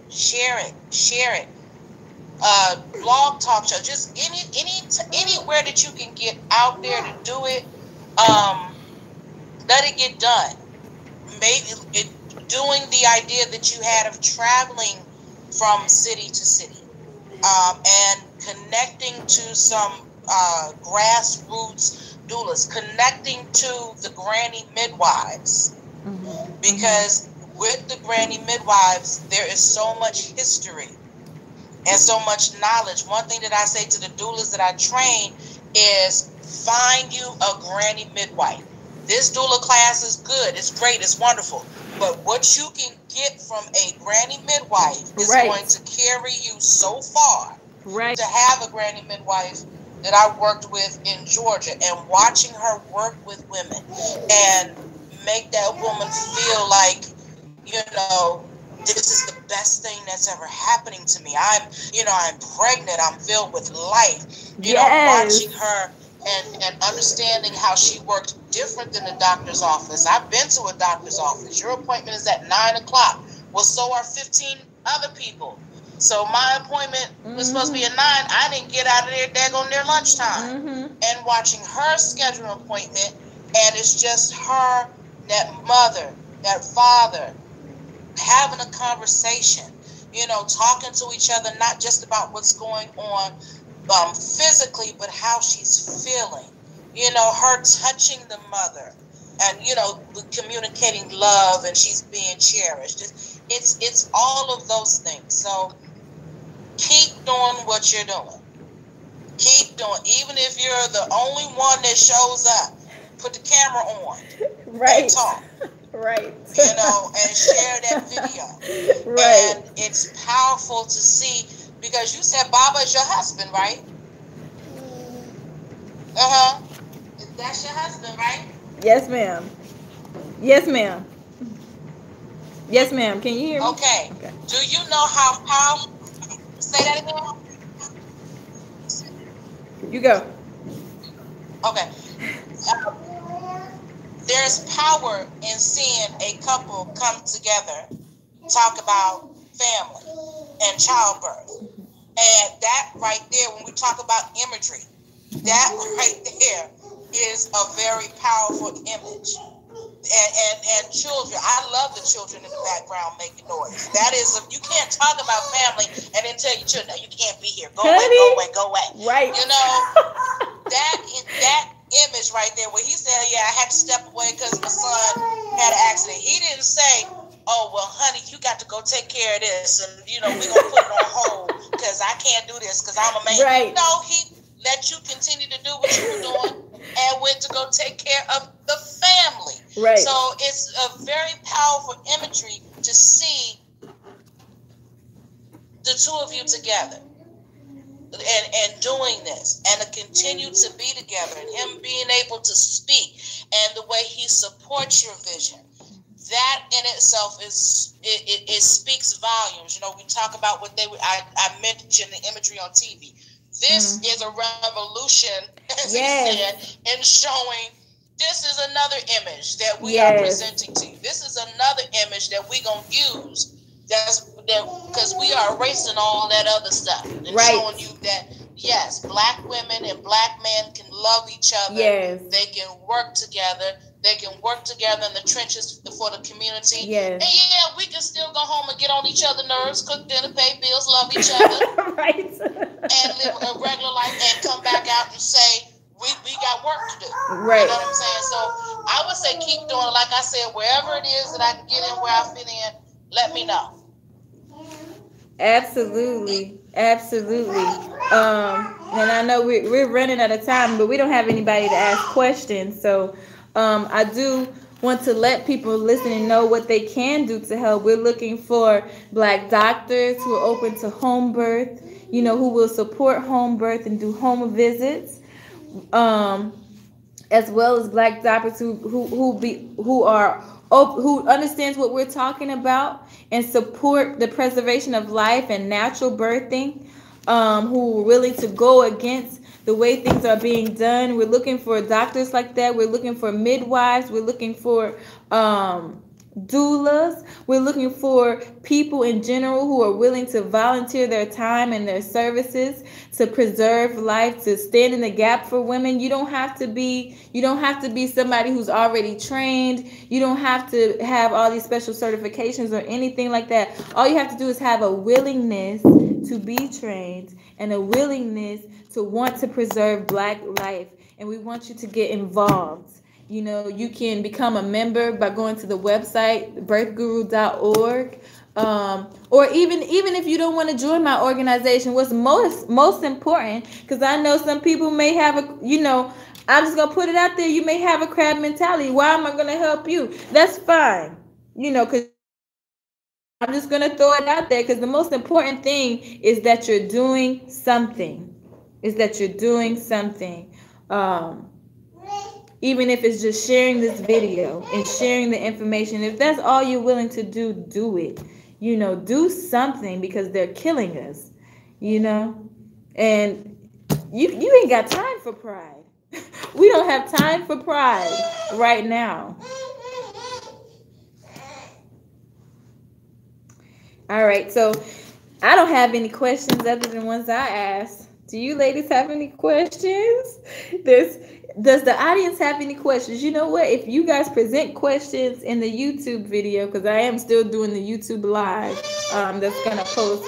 Blog talk show, just anywhere that you can get out there to do it. Let it get done. Maybe doing the idea that you had of traveling from city to city, and connecting to some grassroots doulas, connecting to the granny midwives, because with the granny midwives there is so much history and so much knowledge. One thing that I say to the doulas that I train is find you a granny midwife. This doula class is good, it's great, it's wonderful, but what you can get from a granny midwife is going to carry you so far. To have a granny midwife that I worked with in Georgia, and watching her work with women and make that woman feel like, this is the best thing that's ever happening to me. I'm pregnant, I'm filled with life. Watching her and understanding how she worked different than the doctor's office. I've been to a doctor's office. Your appointment is at 9:00. Well, so are 15 other people. So my appointment was supposed to be at 9. I didn't get out of there daggone near lunchtime. And watching her schedule an appointment, and it's just her, that mother, that father, having a conversation, talking to each other, not just about what's going on physically, but how she's feeling. Her touching the mother, and communicating love, and she's being cherished. It's all of those things. So keep doing what you're doing. Keep doing, even if you're the only one that shows up. Put the camera on and talk. And share that video. And it's powerful to see, because you said Baba is your husband, right? That's your husband, right? Yes, ma'am. Yes, ma'am. Yes, ma'am. Can you hear me? Okay. Do you know how powerful? Say that again. You go. Okay. There's power in seeing a couple come together, talk about family and childbirth. And that right there, when we talk about imagery, that right there is a very powerful image. And children, I love the children in the background making noise. That is, you can't talk about family and then tell your children, no, you can't be here. Go away, go away, go away. Right. You know, that image right there where he said, yeah, I had to step away because my son had an accident. He didn't say, oh, well, honey, you got to go take care of this. And, you know, we're going to put it on hold because I can't do this because I'm a man. Right. No, he let you continue to do what you were doing and went to go take care of the family. Right. So it's a very powerful imagery to see the two of you together and doing this and to continue to be together and him being able to speak and the way he supports your vision. That in itself is it speaks volumes. You know, we talk about what I mentioned the imagery on TV. This is a revolution, as he said, in showing this is another image that we are presenting to you. This is another image that we're going to use because we are erasing all that other stuff and showing you that, yes, black women and black men can love each other. Yes. They can work together. They can work together in the trenches for the community. Yes. And yeah, we can still go home and get on each other's nerves, cook dinner, pay bills, love each other. Right. And live a regular life and come back out and say, we got work to do. Right. You know what I'm saying? So I would say keep doing it. Like I said, wherever it is that I can get in where I fit in, let me know. Absolutely. Absolutely. And I know we're running out of time, but we don't have anybody to ask questions. So I do want to let people listening know what they can do to help. We're looking for black doctors who are open to home birth, you know, who will support home birth and do home visits, as well as black doctors who understands what we're talking about and support the preservation of life and natural birthing, who are willing to go against the way things are being done. We're looking for doctors like that. We're looking for midwives. We're looking for doulas. We're looking for people in general who are willing to volunteer their time and their services to preserve life, to stand in the gap for women. You don't have to be somebody who's already trained. You don't have to have all these special certifications or anything like that. All you have to do is have a willingness to be trained and a willingness to want to preserve black life. And we want you to get involved. You know, you can become a member by going to the website, birthguru.org. Or even if you don't want to join my organization, what's most important, because I know some people may have I'm just going to put it out there, you may have a crab mentality. Why am I going to help you? That's fine. Because I'm just going to throw it out there, because the most important thing is that you're doing something. Even if it's just sharing this video and sharing the information. If that's all you're willing to do, do it. Do something, because they're killing us, and you ain't got time for pride. We don't have time for pride right now. All right, so I don't have any questions other than ones I asked. Do you ladies have any questions? Does the audience have any questions? You know what? If you guys present questions in the YouTube video, because I am still doing the YouTube live, that's going to post,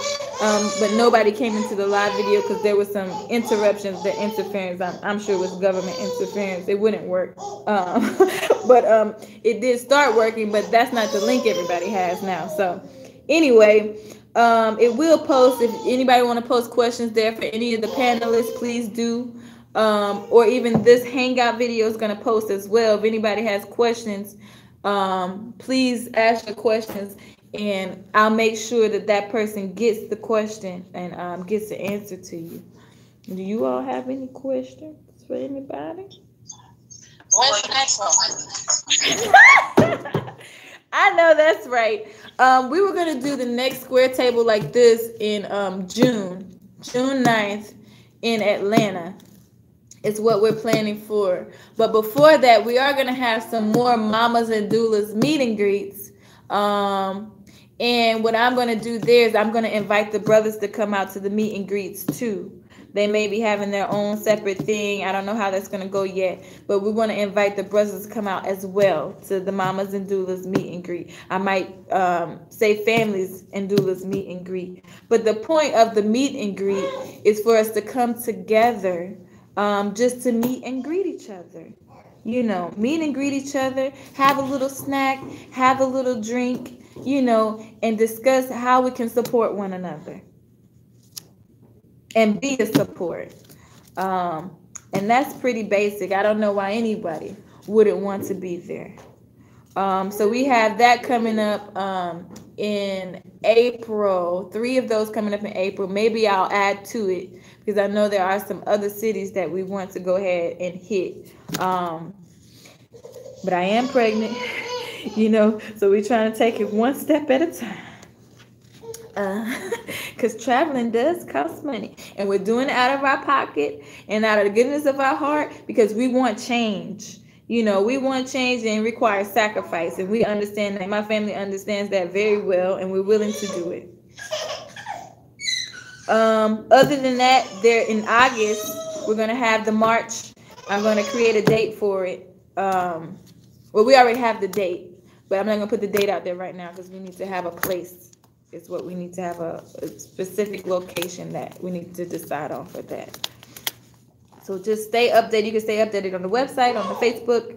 but nobody came into the live video because there was some interruptions, the interference. I'm sure it was government interference. It wouldn't work. But it did start working, but that's not the link everybody has now. So anyway, it will post. If anybody want to post questions there for any of the panelists, please do. Or even this hangout video is going to post as well. If anybody has questions, please ask your questions, and I'll make sure that person gets the question and gets the answer to you. Do you all have any questions for anybody? Where's the next one? I know that's right. We were gonna do the next square table like this in June 9th in Atlanta. Is what we're planning for. But before that, we are gonna have some more mamas and doulas meet and greets. And what I'm gonna do there is I'm gonna invite the brothers to come out to the meet and greets too. They may be having their own separate thing. I don't know how that's gonna go yet, but we want to invite the brothers to come out as well to the mamas and doulas meet and greet. I might say families and doulas meet and greet. But the point of the meet and greet is for us to come together, just to meet and greet each other. You know, meet and greet each other, have a little snack, have a little drink, you know, and discuss how we can support one another and be a support. And that's pretty basic. I don't know why anybody wouldn't want to be there. So we have that coming up in April. 3 of those coming up in April. Maybe I'll add to it because I know there are some other cities that we want to go ahead and hit. But I am pregnant, you know, so we're trying to take it one step at a time. Because traveling does cost money, and we're doing it out of our pocket and out of the goodness of our heart because we want change. You know, we want change and it requires sacrifice, and we understand that. My family understands that very well, and we're willing to do it. Other than that, there in August we're gonna have the march. I'm gonna create a date for it. Well, we already have the date, but I'm not gonna put the date out there right now because we need to have a place. Is what we need to have a specific location that we need to decide on for that. So just stay updated. You can stay updated on the website, on the Facebook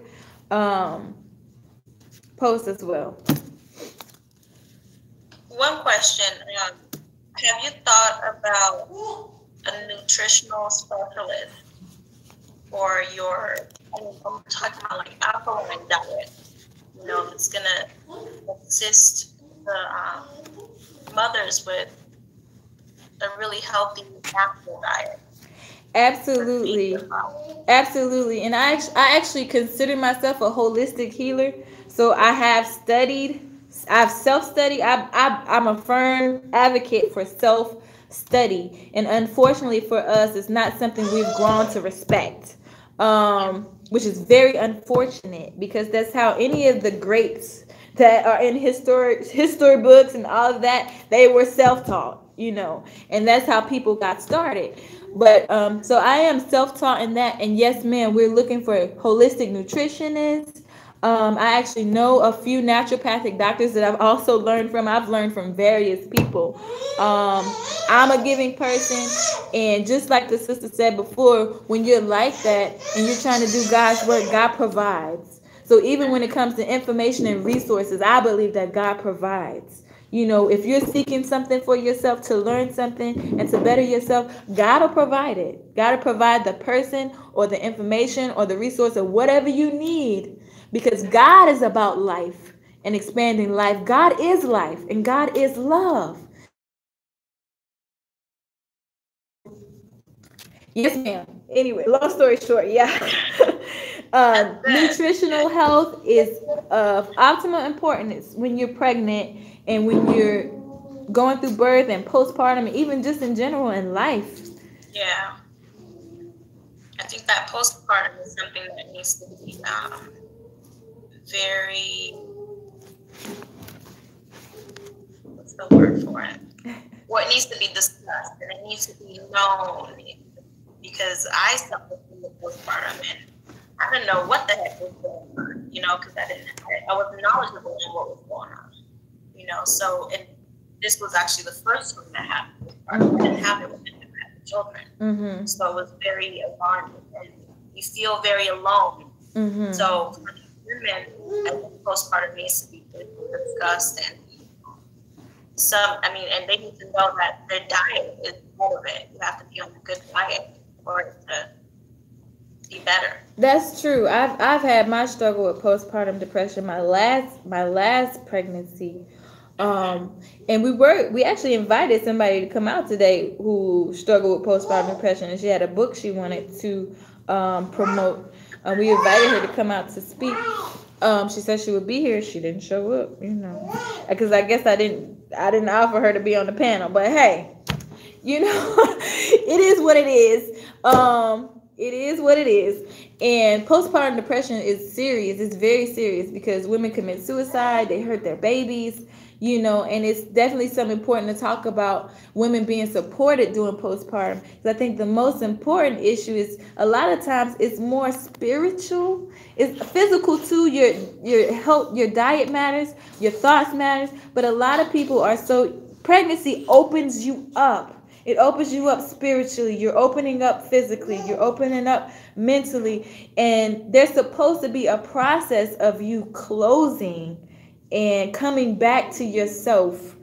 post as well. One question: have you thought about a nutritional specialist for your? I'm talking about like alkaline diet. You know, it's gonna assist the mothers with a really healthy natural diet. Absolutely. And I actually consider myself a holistic healer. So I have studied, I've self-studied. I'm a firm advocate for self-study. And unfortunately for us, it's not something we've grown to respect, which is very unfortunate because that's how any of the greats that are in history books and all of that, they were self-taught, you know, and that's how people got started. But so I am self-taught in that, and yes, ma'am, we're looking for holistic nutritionists. I actually know a few naturopathic doctors that I've also learned from. I've learned from various people. I'm a giving person, and just like the sister said before, when you're like that and you're trying to do God's work, God provides. So even when it comes to information and resources, I believe that God provides. You know, if you're seeking something for yourself, to learn something and to better yourself, God will provide it. God will provide the person or the information or the resource or whatever you need, because God is about life and expanding life. God is life and God is love. Yes, ma'am. Anyway, long story short, yeah. Nutritional health is of optimal importance when you're pregnant and when you're going through birth and postpartum, and even just in general in life. Yeah. I think that postpartum is something that needs to be very, what's the word for it? Well, it needs to be discussed and it needs to be known, because I suffered from the postpartum and I didn't know what the heck was going on, you know, because I wasn't knowledgeable in what was going on, you know. So, and this was actually the first one that happened. I didn't have it when I had children. Mm-hmm. So it was very alarming, and you feel very alone. Mm-hmm. So for women, I think postpartum needs to be discussed, and and they need to know that their diet is part of it. You have to be on a good diet for it to be better. That's true. I've had my struggle with postpartum depression. My last pregnancy, and we actually invited somebody to come out today who struggled with postpartum depression, and she had a book she wanted to promote. We invited her to come out to speak. She said she would be here. She didn't show up, because I guess I didn't offer her to be on the panel. But hey, it is what it is. It is what it is. And postpartum depression is serious. It's very serious because women commit suicide. They hurt their babies. And it's definitely something important to talk about, women being supported during postpartum. Because I think the most important issue is a lot of times it's more spiritual. It's physical too. Your health, your diet matters, your thoughts matters. But a lot of people pregnancy opens you up. It opens you up spiritually. You're opening up physically. You're opening up mentally. And there's supposed to be a process of you closing and coming back to yourself.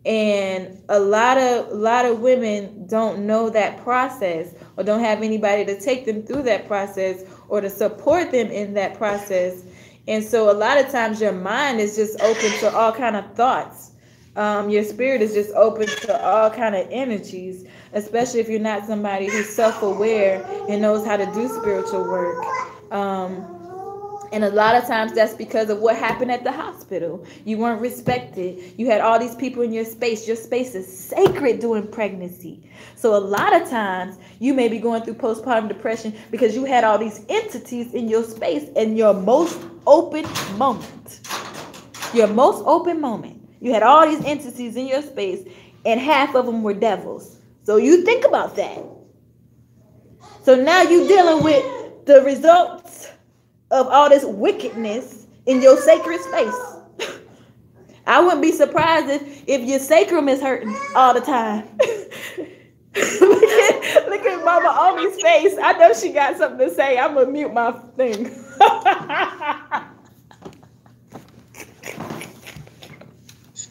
And a lot of women don't know that process, or don't have anybody to take them through that process or to support them in that process. And so a lot of times your mind is just open to all kind of thoughts. Your spirit is just open to all kind of energies, especially if you're not somebody who's self-aware and knows how to do spiritual work. And a lot of times that's because of what happened at the hospital. You weren't respected. You had all these people in your space. Your space is sacred during pregnancy. So a lot of times you may be going through postpartum depression because you had all these entities in your space in your most open moment. Your most open moment. You had all these entities in your space, and half of them were devils. So you think about that. So now you're dealing with the results of all this wickedness in your sacred space. I wouldn't be surprised if your sacrum is hurting all the time. Look at Mama Omi's face. I know she got something to say. I'm going to mute my thing.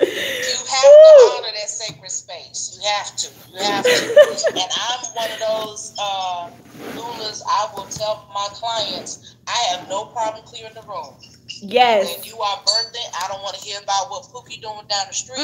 You have to honor that sacred space. You have to. And I'm one of those doulas. I will tell my clients, I have no problem clearing the room. Yes. When you are birthing, I don't want to hear about what Pookie doing down the street.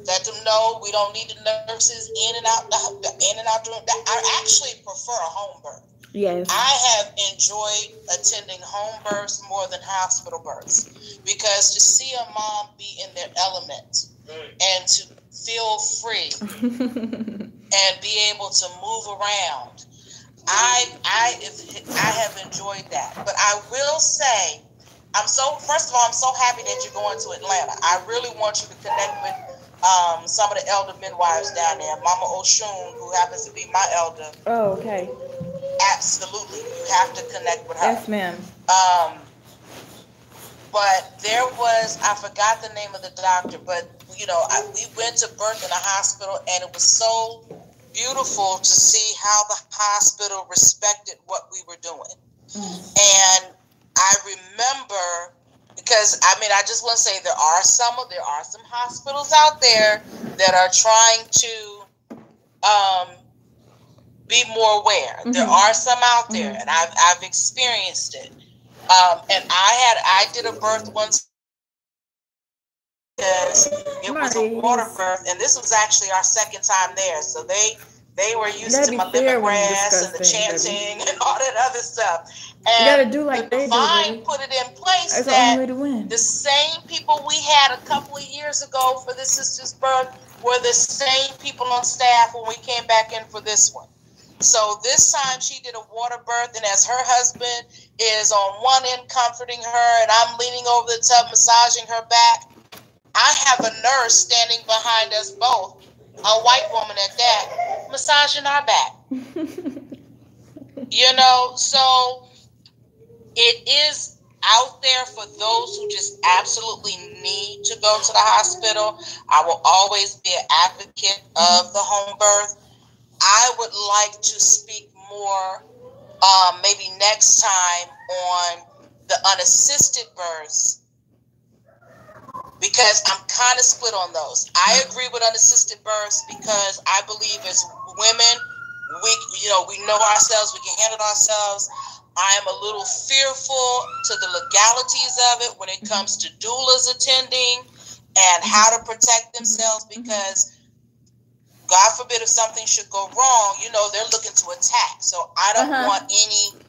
Let them know we don't need the nurses in and out. I actually prefer a home birth. Yes. I have enjoyed attending home births more than hospital births, because to see a mom be in their element and to feel free and be able to move around, I have enjoyed that. But I will say, first of all, I'm so happy that you're going to Atlanta. I really want you to connect with some of the elder midwives down there. Mama Oshun, who happens to be my elder. Oh, okay. Absolutely, you have to connect with her. Yes, ma'am. But there was, I forgot the name of the doctor, but we went to birth in a hospital, and it was so beautiful to see how the hospital respected what we were doing. And I remember, because I just want to say there are some hospitals out there that are trying to be more aware. There are some out there, and I've experienced it. And I did a birth once because it was a water birth, and this was actually our second time there. So they were used to my lemongrass and the chanting and all that other stuff. And you gotta do like they do. Put it in place. That's that the only way to win. The same people we had a couple of years ago for the sister's birth were the same people on staff when we came back in for this one. So this time she did a water birth, and as her husband is on one end comforting her, and I'm leaning over the tub massaging her back, I have a nurse standing behind us both, a white woman at that, massaging our back. So it is out there for those who just absolutely need to go to the hospital. I will always be an advocate of the home birth. I would like to speak more, maybe next time, on the unassisted births, because I'm kind of split on those. I agree with unassisted births because I believe as women, we know ourselves, we can handle ourselves. I am a little fearful to the legalities of it when it comes to doulas attending and how to protect themselves, because God forbid if something should go wrong, you know, they're looking to attack. So I don't want any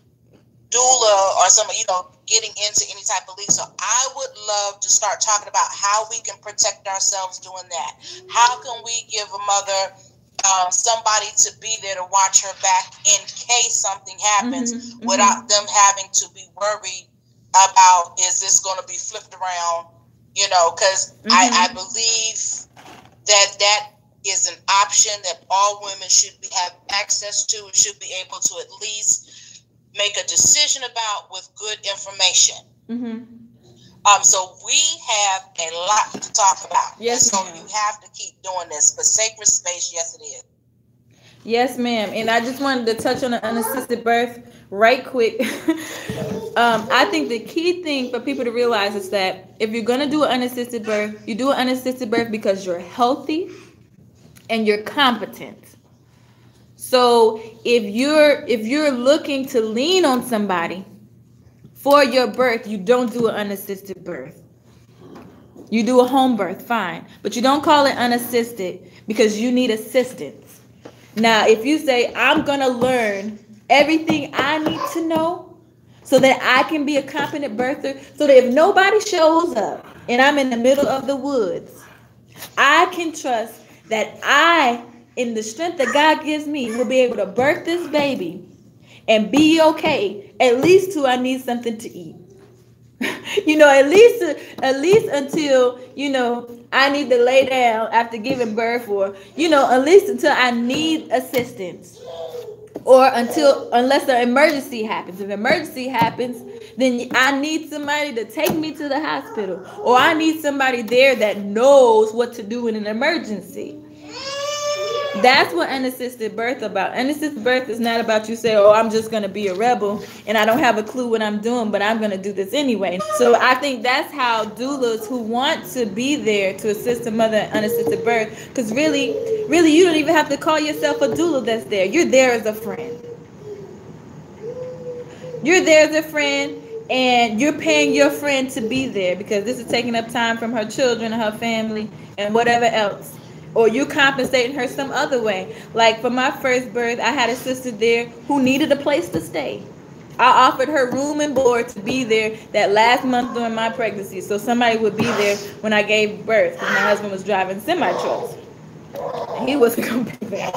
doula or somebody, you know, getting into any type of leak. So I would love to start talking about how we can protect ourselves doing that. How can we give a mother somebody to be there to watch her back in case something happens without them having to be worried about, is this going to be flipped around, you know, because I believe that is an option that all women should have access to, should be able to at least make a decision about with good information. So we have a lot to talk about. Yes, so you have to keep doing this. But sacred space, yes, it is. Yes, ma'am. And I just wanted to touch on the unassisted birth right quick. I think the key thing for people to realize is that if you're going to do an unassisted birth, you do an unassisted birth because you're healthy and you're competent. So if you're looking to lean on somebody for your birth, you don't do an unassisted birth. You do a home birth, fine. But you don't call it unassisted because you need assistance. Now, if you say, I'm going to learn everything I need to know so that I can be a competent birther, so that if nobody shows up and I'm in the middle of the woods, I can trust that I, in the strength that God gives me, will be able to birth this baby and be okay, at least till I need something to eat. You know, at least until, you know, I need to lay down after giving birth, or, you know, at least until I need assistance, or unless an emergency happens. If an emergency happens, then I need somebody to take me to the hospital, or I need somebody there that knows what to do in an emergency. That's what unassisted birth about. Unassisted birth is not about you say, oh, I'm just going to be a rebel and I don't have a clue what I'm doing, but I'm going to do this anyway. So I think that's how doulas who want to be there to assist a mother in unassisted birth, because really, you don't even have to call yourself a doula that's there. You're there as a friend. You're there as a friend, and you're paying your friend to be there because this is taking up time from her children and her family and whatever else. Or you compensating her some other way. Like for my first birth, I had a sister there who needed a place to stay. I offered her room and board to be there that last month during my pregnancy, so somebody would be there when I gave birth, because my husband was driving semi-trucks. He wasn't going to be there.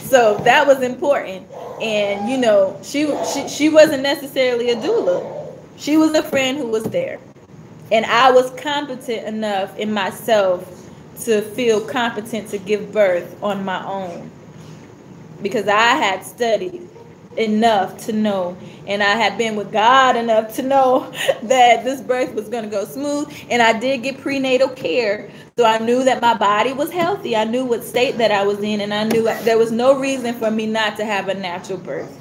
So that was important. And, you know, she wasn't necessarily a doula. She was a friend who was there. And I was competent enough in myself to feel competent to give birth on my own, because I had studied enough to know, and I had been with God enough to know that this birth was going to go smooth. And I did get prenatal care, so I knew that my body was healthy. I knew what state that I was in, and I knew there was no reason for me not to have a natural birth.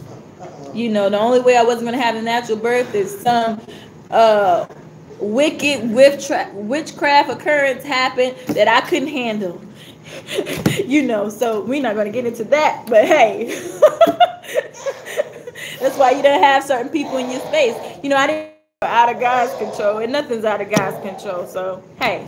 You know, the only way I wasn't going to have a natural birth is some wicked witchcraft occurrence happened that I couldn't handle. You know, so we're not going to get into that, but hey, that's why you don't have certain people in your space. You know, I didn't out of God's control, and nothing's out of God's control. So hey,